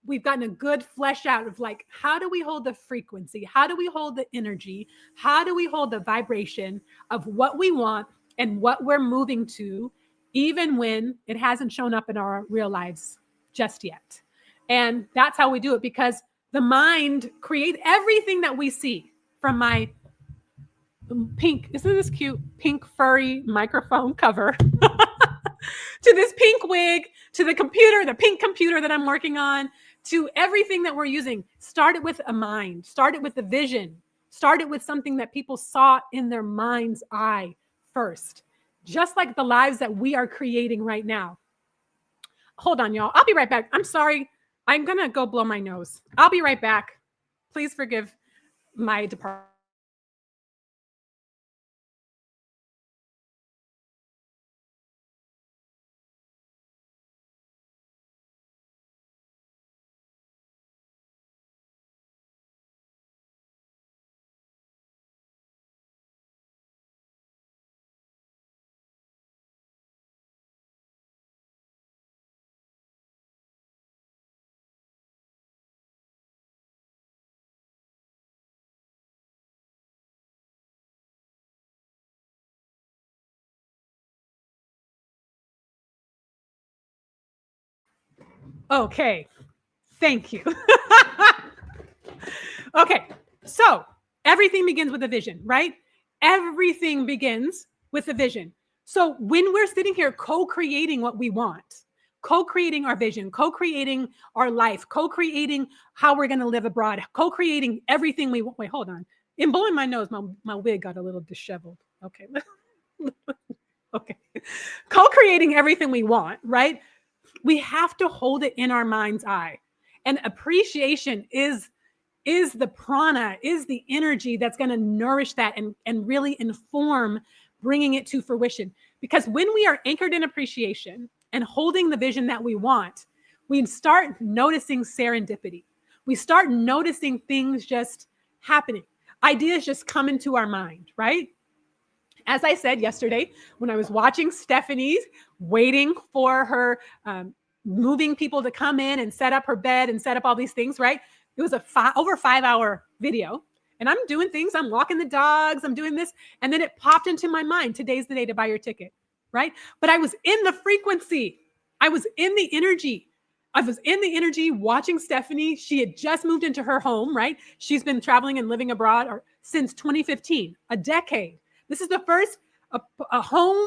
we've gotten a good flesh out of like, how do we hold the frequency? How do we hold the energy? How do we hold the vibration of what we want and what we're moving to, even when it hasn't shown up in our real lives just yet? And that's how we do it, because the mind creates everything that we see, from my pink, isn't this cute, pink furry microphone cover to this pink wig, to the computer, the pink computer that I'm working on, to everything that we're using. Started with a mind, started with a vision, started with something that people saw in their mind's eye first, just like the lives that we are creating right now. Hold on, y'all. I'll be right back. I'm sorry. I'm going to go blow my nose. I'll be right back. Please forgive my departure. Okay. Thank you. Okay. So everything begins with a vision, right? Everything begins with a vision. So when we're sitting here co-creating what we want, co-creating our vision, co-creating our life, co-creating how we're going to live abroad, co-creating everything we want. Wait, hold on. In blowing my nose, my wig got a little disheveled. Okay. Okay. Co-creating everything we want, right? We have to hold it in our mind's eye. And appreciation is the prana, is the energy that's going to nourish that and really inform bringing it to fruition. Because when we are anchored in appreciation and holding the vision that we want, we start noticing serendipity. We start noticing things just happening. Ideas just come into our mind, right? As I said yesterday, when I was watching Stephanie's, waiting for her moving people to come in and set up her bed and set up all these things, right? It was over 5 hour video. And I'm doing things. I'm walking the dogs. I'm doing this. And then it popped into my mind. Today's the day to buy your ticket, right? But I was in the frequency. I was in the energy. I was in the energy watching Stephanie. She had just moved into her home, right? She's been traveling and living abroad since 2015, a decade. This is the first a home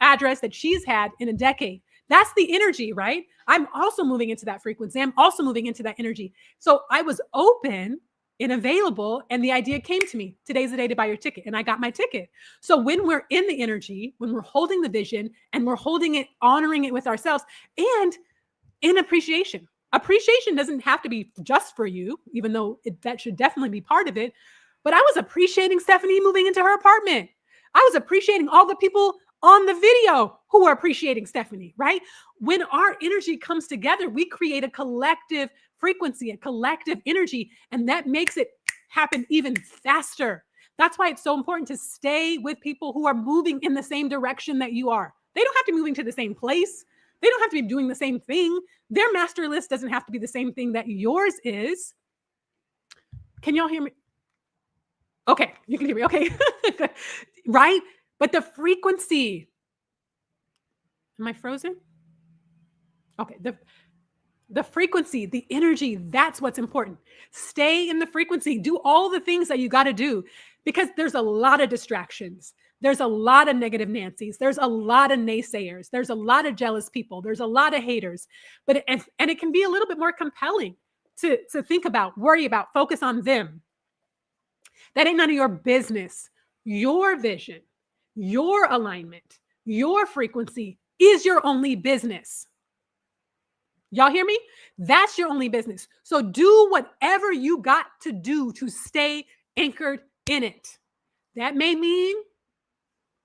address that she's had in a decade. That's the energy, right? I'm also moving into that frequency. I'm also moving into that energy. So I was open and available. And the idea came to me, today's the day to buy your ticket. And I got my ticket. So when we're in the energy, when we're holding the vision and we're holding it, honoring it with ourselves, and in appreciation. Appreciation doesn't have to be just for you, even though that should definitely be part of it. But I was appreciating Stephanie moving into her apartment. I was appreciating all the people on the video who are appreciating Stephanie, right? When our energy comes together, we create a collective frequency, a collective energy, and that makes it happen even faster. That's why it's so important to stay with people who are moving in the same direction that you are. They don't have to be moving to the same place. They don't have to be doing the same thing. Their master list doesn't have to be the same thing that yours is. Can y'all hear me? Okay, you can hear me. Okay, right? But the frequency. Am I frozen? Okay, the frequency, the energy, that's what's important. Stay in the frequency. Do all the things that you got to do, because there's a lot of distractions. There's a lot of negative Nancys. There's a lot of naysayers. There's a lot of jealous people. There's a lot of haters. But and it can be a little bit more compelling to think about, worry about, focus on them. That ain't none of your business. Your vision, your alignment, your frequency is your only business. Y'all hear me? That's your only business. So do whatever you got to do to stay anchored in it. That may mean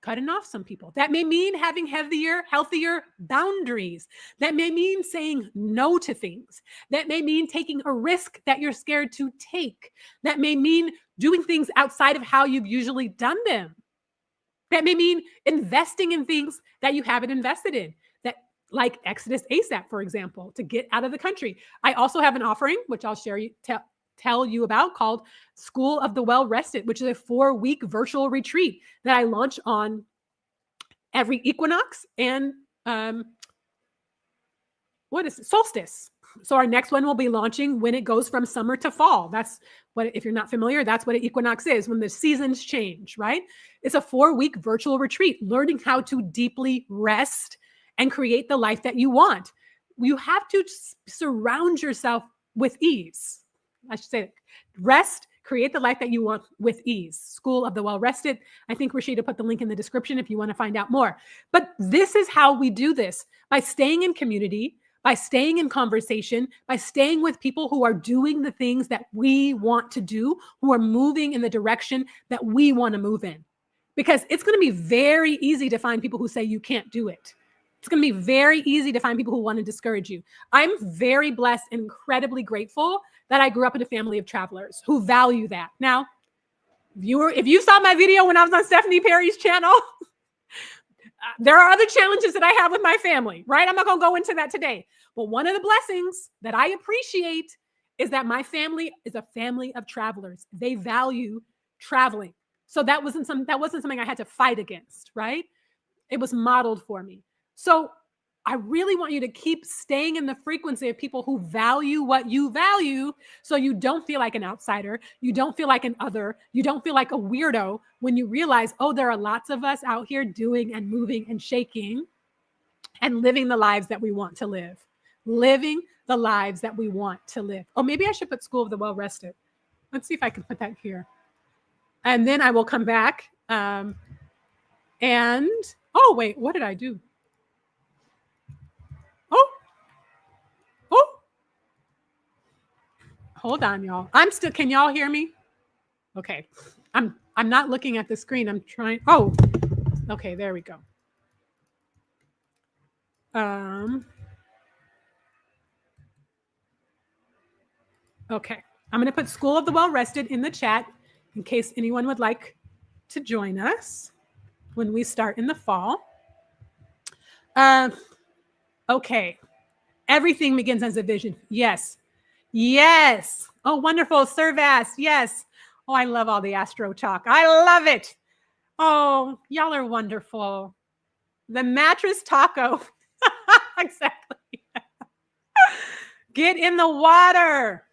cutting off some people. That may mean having healthier boundaries. That may mean saying no to things. That may mean taking a risk that you're scared to take. That may mean doing things outside of how you've usually done them. That may mean investing in things that you haven't invested in, that like Exodus ASAP, for example, to get out of the country. I also have an offering, which I'll tell you about, called School of the Well-Rested, which is a 4-week virtual retreat that I launch on every equinox and solstice. So our next one will be launching when it goes from summer to fall. That's what, if you're not familiar, that's what an equinox is, when the seasons change, right? It's a 4-week virtual retreat, learning how to deeply rest and create the life that you want. You have to surround yourself with ease. I should say, rest, create the life that you want with ease. School of the Well-Rested. I think Rashida put the link in the description if you want to find out more. But this is how we do this, by staying in community, by staying in conversation, by staying with people who are doing the things that we want to do, who are moving in the direction that we want to move in. Because it's going to be very easy to find people who say you can't do it. It's going to be very easy to find people who want to discourage you. I'm very blessed and incredibly grateful that I grew up in a family of travelers who value that. Now, if you saw my video when I was on Stephanie Perry's channel, there are other challenges that I have with my family, right? I'm not going to go into that today. But one of the blessings that I appreciate is that my family is a family of travelers. They value traveling. So that wasn't something I had to fight against, right? It was modeled for me. So I really want you to keep staying in the frequency of people who value what you value, so you don't feel like an outsider. You don't feel like an other. You don't feel like a weirdo when you realize, oh, there are lots of us out here doing and moving and shaking and living the lives that we want to live. Living the lives that we want to live. Oh, maybe I should put School of the Well-Rested. Let's see if I can put that here. And then I will come back. Oh, wait, what did I do? Oh, hold on, y'all. Can y'all hear me? Okay. I'm not looking at the screen. I'm trying. Oh, okay. There we go. Okay. I'm going to put School of the Well-Rested in the chat in case anyone would like to join us when we start in the fall. Okay. Everything begins as a vision. Yes. Yes. Oh, wonderful. Servas. Yes. Oh, I love all the astro talk. I love it. Oh, y'all are wonderful. The mattress taco. Exactly. Get in the water.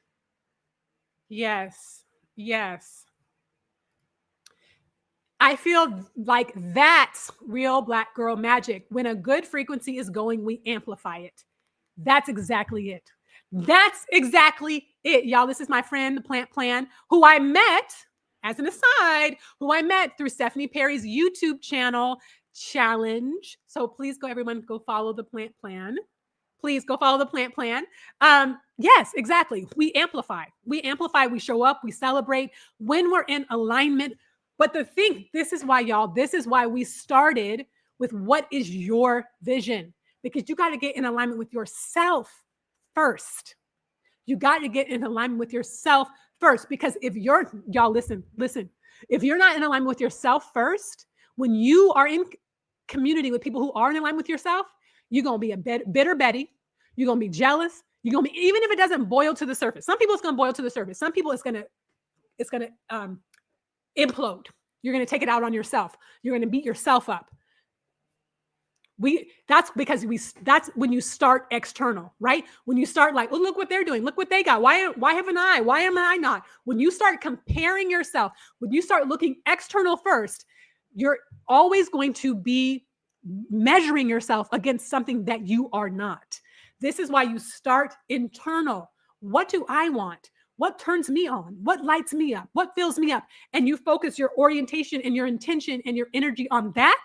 Yes. Yes. I feel like that's real Black girl magic. When a good frequency is going, we amplify it. That's exactly it. That's exactly it, y'all. This is my friend, the Plant Plan, who I met, as an aside, through Stephanie Perry's YouTube channel challenge. So please go, everyone, go follow the Plant Plan. Please go follow the Plant Plan. Yes, exactly. We amplify, we show up, we celebrate when we're in alignment. But this is why, y'all, this is why we started with what is your vision, because you got to get in alignment with yourself first. You got to get in alignment with yourself first, because if y'all listen, if you're not in alignment with yourself first, when you are in community with people who are in alignment with yourself, you're going to be a bitter Betty. You're going to be jealous. You're going to be, even if it doesn't boil to the surface. Some people it's going to boil to the surface. Some people it's going to implode. You're going to take it out on yourself. You're going to beat yourself up. That's when you start external, right? When you start like, oh, look what they're doing. Look what they got. Why haven't I? Why am I not? When you start comparing yourself, when you start looking external first, you're always going to be measuring yourself against something that you are not. This is why you start internal. What do I want? What turns me on? What lights me up? What fills me up? And you focus your orientation and your intention and your energy on that.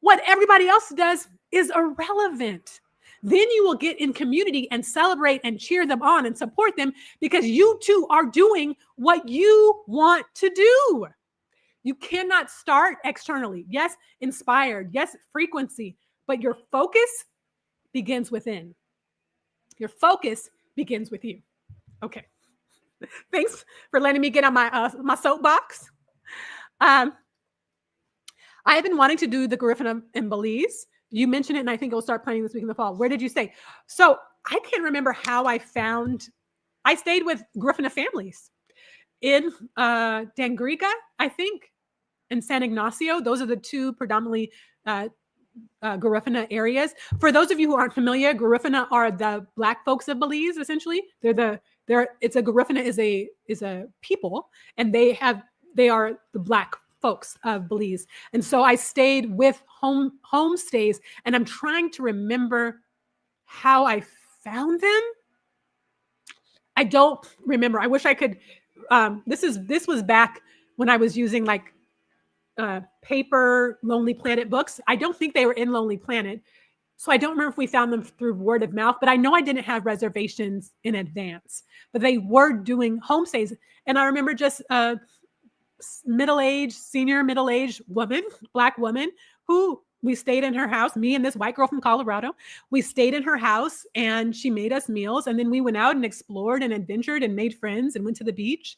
What everybody else does is irrelevant. Then you will get in community and celebrate and cheer them on and support them, because you too are doing what you want to do. You cannot start externally. Yes, inspired. Yes, frequency. But your focus begins within. Your focus begins with you. Okay. Thanks for letting me get on my soapbox. I have been wanting to do the Garifuna in Belize. You mentioned it, and I think I'll start planning this week in the fall. Where did you stay? So I can't remember how I stayed with Garifuna families in Dangriga, I think, and San Ignacio. Those are the two predominantly Garifuna areas. For those of you who aren't familiar, Garifuna are the Black folks of Belize, essentially. Garifuna is a people, and they are the Black folks of Belize. And so I stayed with homestays, and I'm trying to remember how I found them. I don't remember. I wish I could. This was back when I was using like paper Lonely Planet books. I don't think they were in Lonely Planet. So I don't remember if we found them through word of mouth, but I know I didn't have reservations in advance, but they were doing homestays. And I remember just senior middle-aged woman, Black woman, who we stayed in her house, me and this white girl from Colorado. We stayed in her house and she made us meals. And then we went out and explored and adventured and made friends and went to the beach.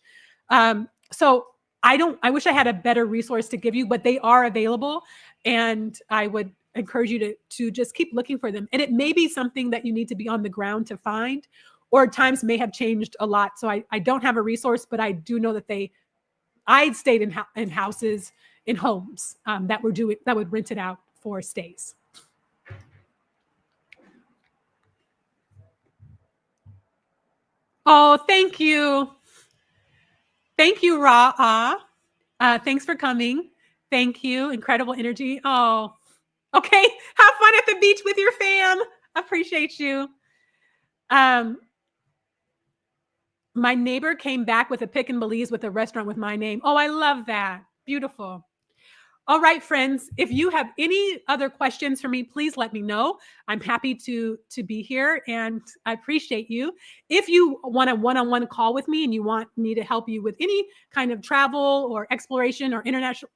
So I wish I had a better resource to give you, but they are available. And I would encourage you to just keep looking for them. And it may be something that you need to be on the ground to find, or times may have changed a lot. So I don't have a resource, but I do know that I stayed in houses, in homes that would rent it out for stays. Oh, thank you. Thank you, Ra. Thanks for coming. Thank you. Incredible energy. Oh, okay. Have fun at the beach with your fam. Appreciate you. My neighbor came back with a pick in Belize with a restaurant with my name. Oh, I love that. Beautiful. All right, friends, if you have any other questions for me, please let me know. I'm happy to be here, and I appreciate you. If you want a one-on-one call with me and you want me to help you with any kind of travel or exploration or international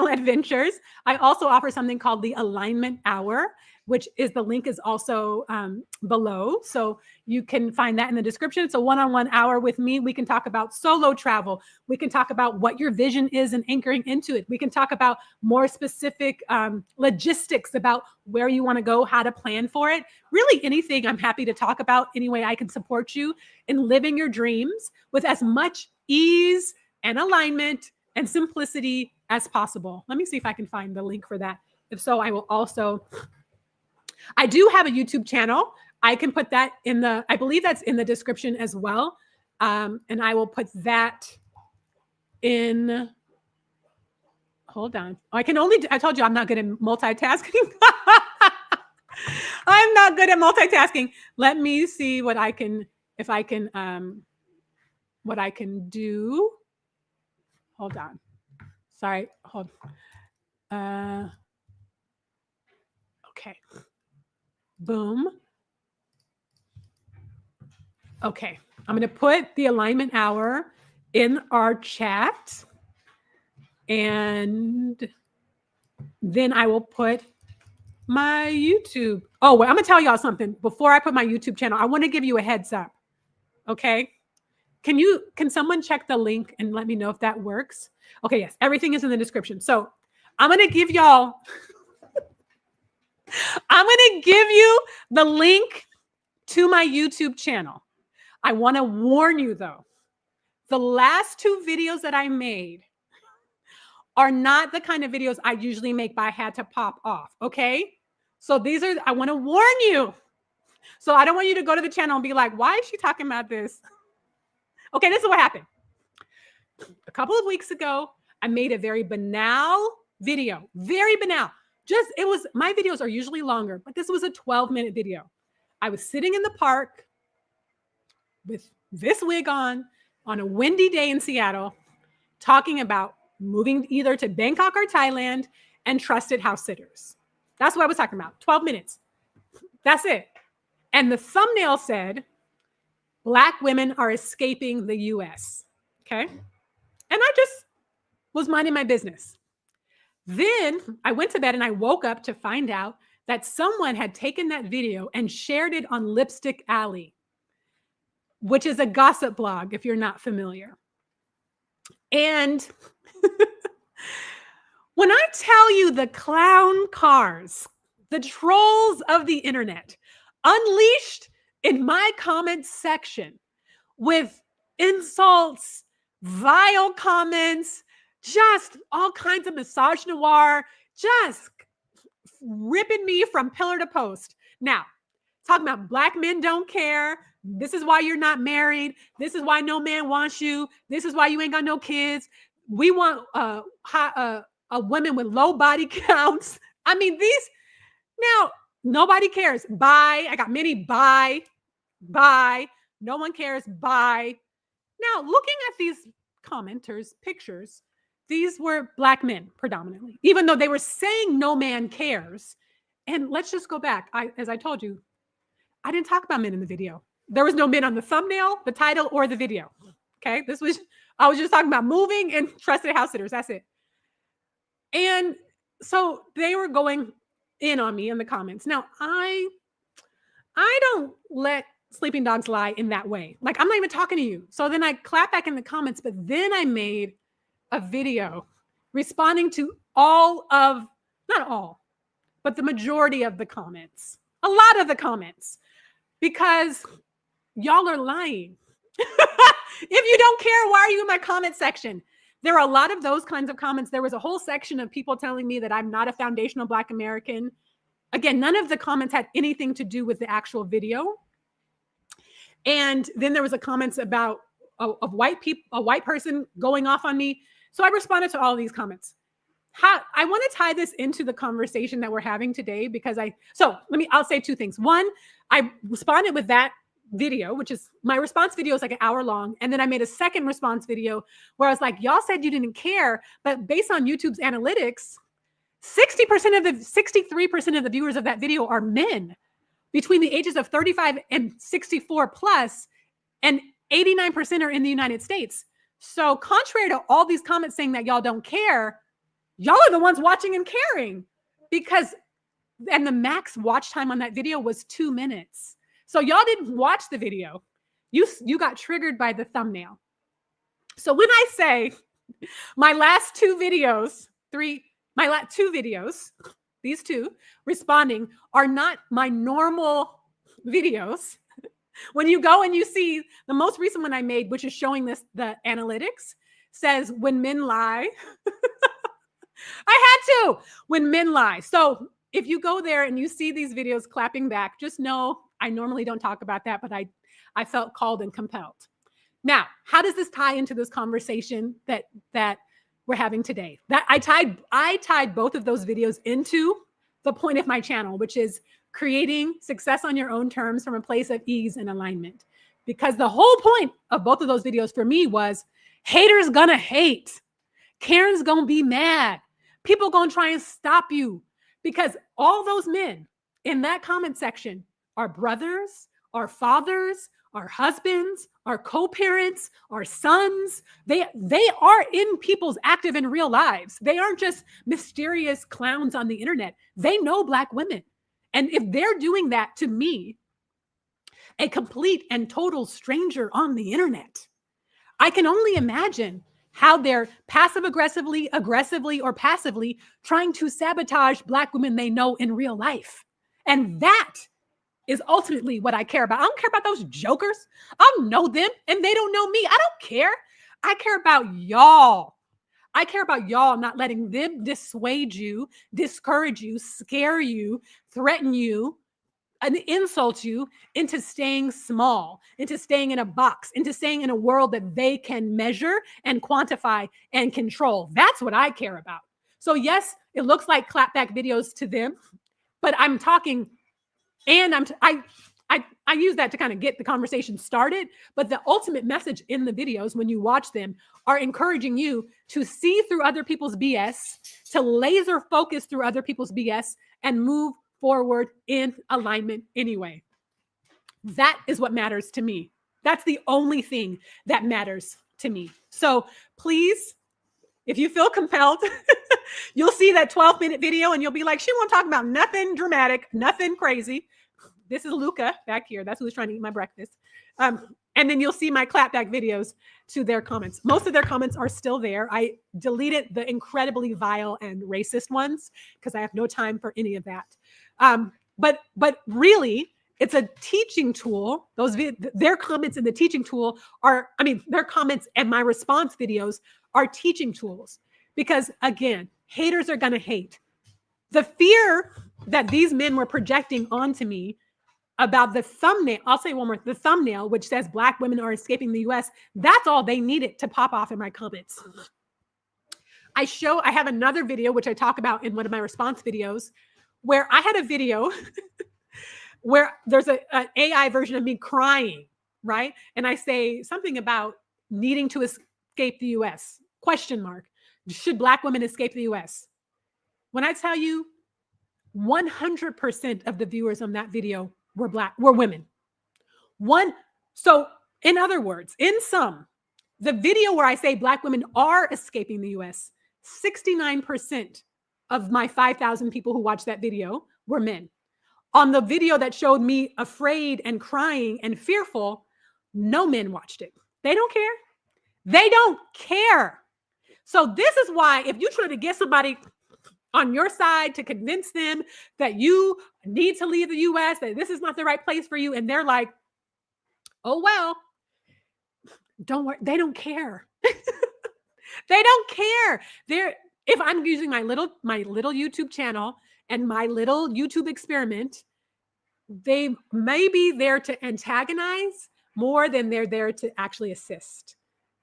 adventures, I also offer something called the Alignment Hour, which is the link is also below. So you can find that in the description. It's a one-on-one hour with me. We can talk about solo travel. We can talk about what your vision is and anchoring into it. We can talk about more specific logistics about where you want to go, how to plan for it. Really anything I'm happy to talk about. Any way I can support you in living your dreams with as much ease and alignment and simplicity as possible. Let me see if I can find the link for that. If so, I will also... I do have a YouTube channel. I can put that I believe that's in the description as well. And I will put that in, hold on. I told you I'm not good at multitasking. I'm not good at multitasking. Let me see what I can, what I can do. Hold on. Sorry. Hold. Okay. Boom. Okay. I'm going to put the alignment hour in our chat. And then I will put my YouTube. Oh, wait, I'm going to tell y'all something. Before I put my YouTube channel, I want to give you a heads up. Okay. Can someone check the link and let me know if that works? Okay. Yes. Everything is in the description. So I'm going to give y'all, I'm going to give you the link to my YouTube channel. I want to warn you though, the last 2 videos that I made are not the kind of videos I usually make, but I had to pop off. Okay. So these are, I want to warn you. So I don't want you to go to the channel and be like, why is she talking about this? Okay. This is what happened. A couple of weeks ago, I made a very banal video, very banal. My videos are usually longer, but this was a 12-minute video. I was sitting in the park with this wig on a windy day in Seattle, talking about moving either to Bangkok or Thailand and trusted house sitters. That's what I was talking about. 12 minutes. That's it. And the thumbnail said, Black women are escaping the US. Okay. And I just was minding my business. Then I went to bed and I woke up to find out that someone had taken that video and shared it on Lipstick Alley, which is a gossip blog, if you're not familiar. And when I tell you the clown cars, the trolls of the internet, unleashed in my comment section with insults, vile comments, just all kinds of misogynoir, just ripping me from pillar to post. Now, talking about Black men don't care. This is why you're not married. This is why no man wants you. This is why you ain't got no kids. We want a women with low body counts. I mean, now nobody cares. Bye. I got many bye. No one cares. Bye. Now, looking at these commenters' pictures, these were Black men predominantly, even though they were saying no man cares. And let's just go back. As I told you, I didn't talk about men in the video. There was no men on the thumbnail, the title, or the video. Okay. I was just talking about moving and trusted house sitters. That's it. And so they were going in on me in the comments. Now, I don't let sleeping dogs lie in that way. Like, I'm not even talking to you. So then I clap back in the comments, but then I made a video responding to not all, but the majority of the comments, a lot of the comments, because y'all are lying. If you don't care, why are you in my comment section? There are a lot of those kinds of comments. There was a whole section of people telling me that I'm not a foundational Black American. Again, none of the comments had anything to do with the actual video. And then there was a comments about a white person going off on me. So I responded to all of these comments. I want to tie this into the conversation that we're having today because I'll say 2 things. One, I responded with that video, which is my response video is like an hour long. And then I made a second response video where I was like, y'all said you didn't care, but based on YouTube's analytics, 63% of the viewers of that video are men between the ages of 35 and 64 plus, and 89% are in the United States. So contrary to all these comments saying that y'all don't care, y'all are the ones watching and caring and the max watch time on that video was 2 minutes. So y'all didn't watch the video. You got triggered by the thumbnail. So when I say my last 2 videos, these 2 responding are not my normal videos. When you go and you see the most recent one I made, which is showing the analytics, says when men lie. I had to, when men lie. So if you go there and you see these videos clapping back, just know I normally don't talk about that, but I felt called and compelled. Now, how does this tie into this conversation that we're having today? That I tied both of those videos into the point of my channel, which is creating success on your own terms from a place of ease and alignment. Because the whole point of both of those videos for me was haters gonna hate. Karen's gonna be mad. People gonna try and stop you because all those men in that comment section are brothers, are fathers, are husbands, are co-parents, are sons. They are in people's active and real lives. They aren't just mysterious clowns on the internet. They know Black women. And if they're doing that to me, a complete and total stranger on the internet, I can only imagine how they're passive aggressively, or passively trying to sabotage Black women they know in real life. And that is ultimately what I care about. I don't care about those jokers. I know them and they don't know me. I don't care. I care about y'all. I care about y'all not letting them dissuade you, discourage you, scare you, threaten you, and insult you into staying small, into staying in a box, into staying in a world that they can measure and quantify and control. That's what I care about. So yes, it looks like clapback videos to them, but I'm talking, and I use that to kind of get the conversation started. But the ultimate message in the videos, when you watch them, are encouraging you to see through other people's BS, to laser focus through other people's BS, and move forward in alignment anyway. That is what matters to me. That's the only thing that matters to me. So please, if you feel compelled, you'll see that 12-minute video and you'll be like, she won't talk about nothing dramatic, nothing crazy. This is Luca back here. That's who's trying to eat my breakfast. And then you'll see my clapback videos to their comments. Most of their comments are still there. I deleted the incredibly vile and racist ones because I have no time for any of that. But really, it's a teaching tool. Their comments in the teaching tool their comments and my response videos are teaching tools. Because again, haters are going to hate. The fear that these men were projecting onto me about the thumbnail, I'll say one more, the thumbnail, which says Black women are escaping the US, that's all they needed to pop off in my comments. I have another video, which I talk about in one of my response videos, where I had a video where there's an AI version of me crying, right? And I say something about needing to escape the US, ? Should Black women escape the US? When I tell you 100% of the viewers on that video were women. So in other words, in sum, the video where I say Black women are escaping the US, 69% of my 5,000 people who watched that video were men. On the video that showed me afraid and crying and fearful, no men watched it. They don't care. They don't care. So this is why if you try to get somebody on your side to convince them that you need to leave the US, that this is not the right place for you, and they're like, oh, well, don't worry. They don't care. They don't care. If I'm using my little YouTube channel and my little YouTube experiment, they may be there to antagonize more than they're there to actually assist.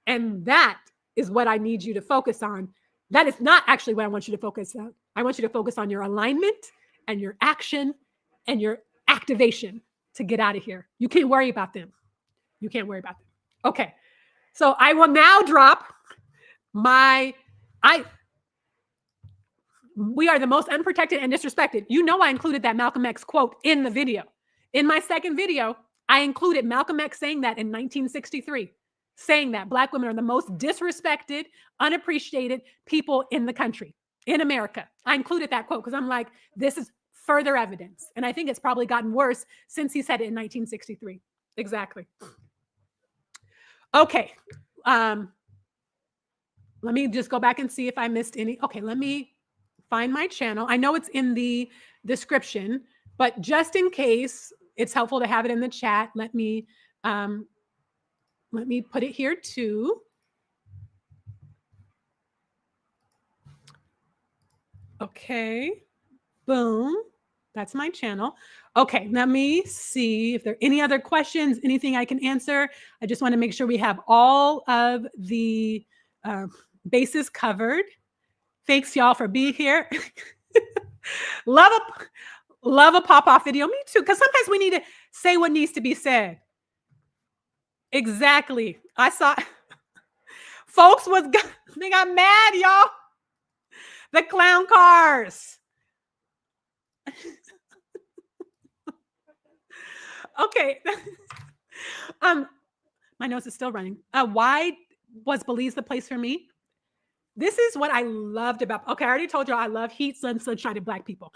And that is what I need you to focus on. That is not actually what I want you to focus on. I want you to focus on your alignment and your action and your activation to get out of here. You can't worry about them. You can't worry about them. Okay. So I will now drop we are the most unprotected and disrespected. You know, I included that Malcolm X quote in the video. In my second video, I included Malcolm X saying that in 1963, saying that Black women are the most disrespected, unappreciated people in the country, in America. I included that quote because I'm like, this is further evidence. And I think it's probably gotten worse since he said it in 1963. Exactly. Okay. Let me just go back and see if I missed any. Okay, let me find my channel. I know it's in the description, but just in case, it's helpful to have it in the chat. Let me put it here too. Okay, boom. That's my channel. Okay, let me see if there are any other questions, anything I can answer. I just want to make sure we have all of the bases covered. Thanks, y'all, for being here. Love Love a pop-off video. Me too. Because sometimes we need to say what needs to be said. Exactly. I saw folks they got mad, y'all. The clown cars. Okay. My nose is still running. Why was Belize the place for me? This is what I loved about, okay, I already told you I love heat, sun, sunshine, and Black people,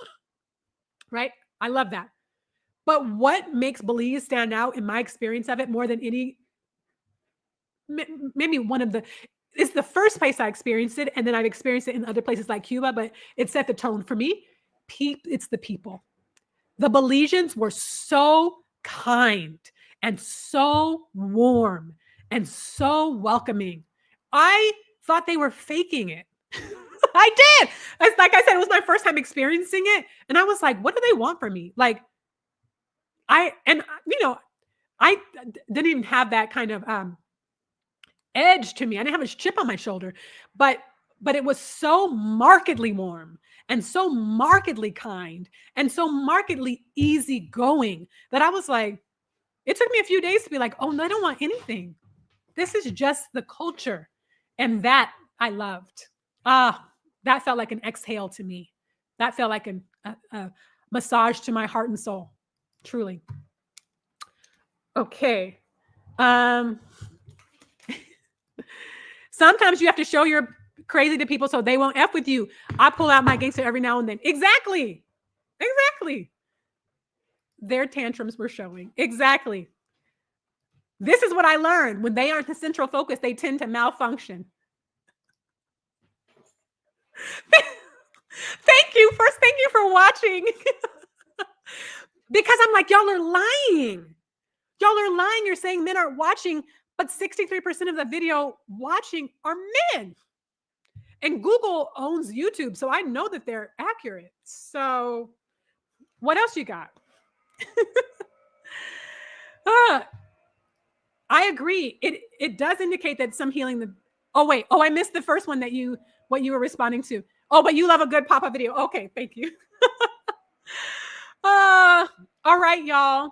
right? I love that. But what makes Belize stand out in my experience of it more than any, maybe one of the, it's the first place I experienced it, and then I've experienced it in other places like Cuba, but it set the tone for me. It's the people. The Belizeans were so kind and so warm and so welcoming. I thought they were faking it. I did. It's like I said, it was my first time experiencing it. And I was like, what do they want from me? Like, I didn't even have that kind of edge to me. I didn't have a chip on my shoulder, but it was so markedly warm and so markedly kind and so markedly easygoing that I was like, it took me a few days to be like, oh, no, I don't want anything. This is just the culture. And that I loved. That felt like an exhale to me. That felt like a massage to my heart and soul. Truly. Okay. Sometimes you have to show you're crazy to people so they won't F with you. I pull out my gangster every now and then. Exactly. Their tantrums were showing. Exactly. This is what I learned. When they aren't the central focus, they tend to malfunction. Thank you for watching. Because I'm like, y'all are lying. You're saying men aren't watching, but 63% of the video watching are men. And Google owns YouTube, so I know that they're accurate. So what else you got? I agree. It does indicate that some healing. I missed the first one what you were responding to. Oh, but you love a good pop-up video. Okay, thank you. All right, y'all.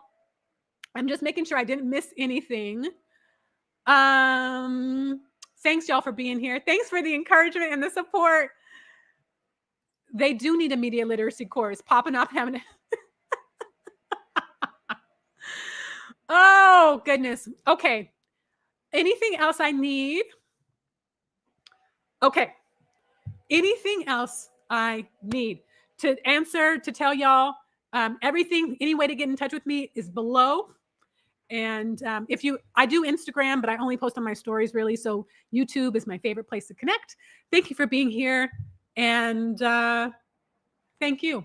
I'm just making sure I didn't miss anything. Thanks, y'all, for being here. Thanks for the encouragement and the support. They do need a media literacy course. Popping off having a oh, goodness. Okay. Anything else I need? Okay. Anything else I need to answer, to tell y'all, everything, any way to get in touch with me is below. And I do Instagram, but I only post on my stories really. So YouTube is my favorite place to connect. Thank you for being here. And thank you.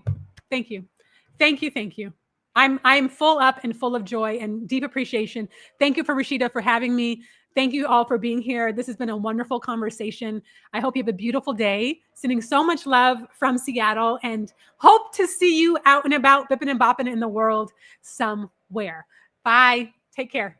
I'm full up and full of joy and deep appreciation. Thank you for Rashida for having me. Thank you all for being here. This has been a wonderful conversation. I hope you have a beautiful day. Sending so much love from Seattle and hope to see you out and about, bipping and bopping in the world somewhere. Bye. Take care.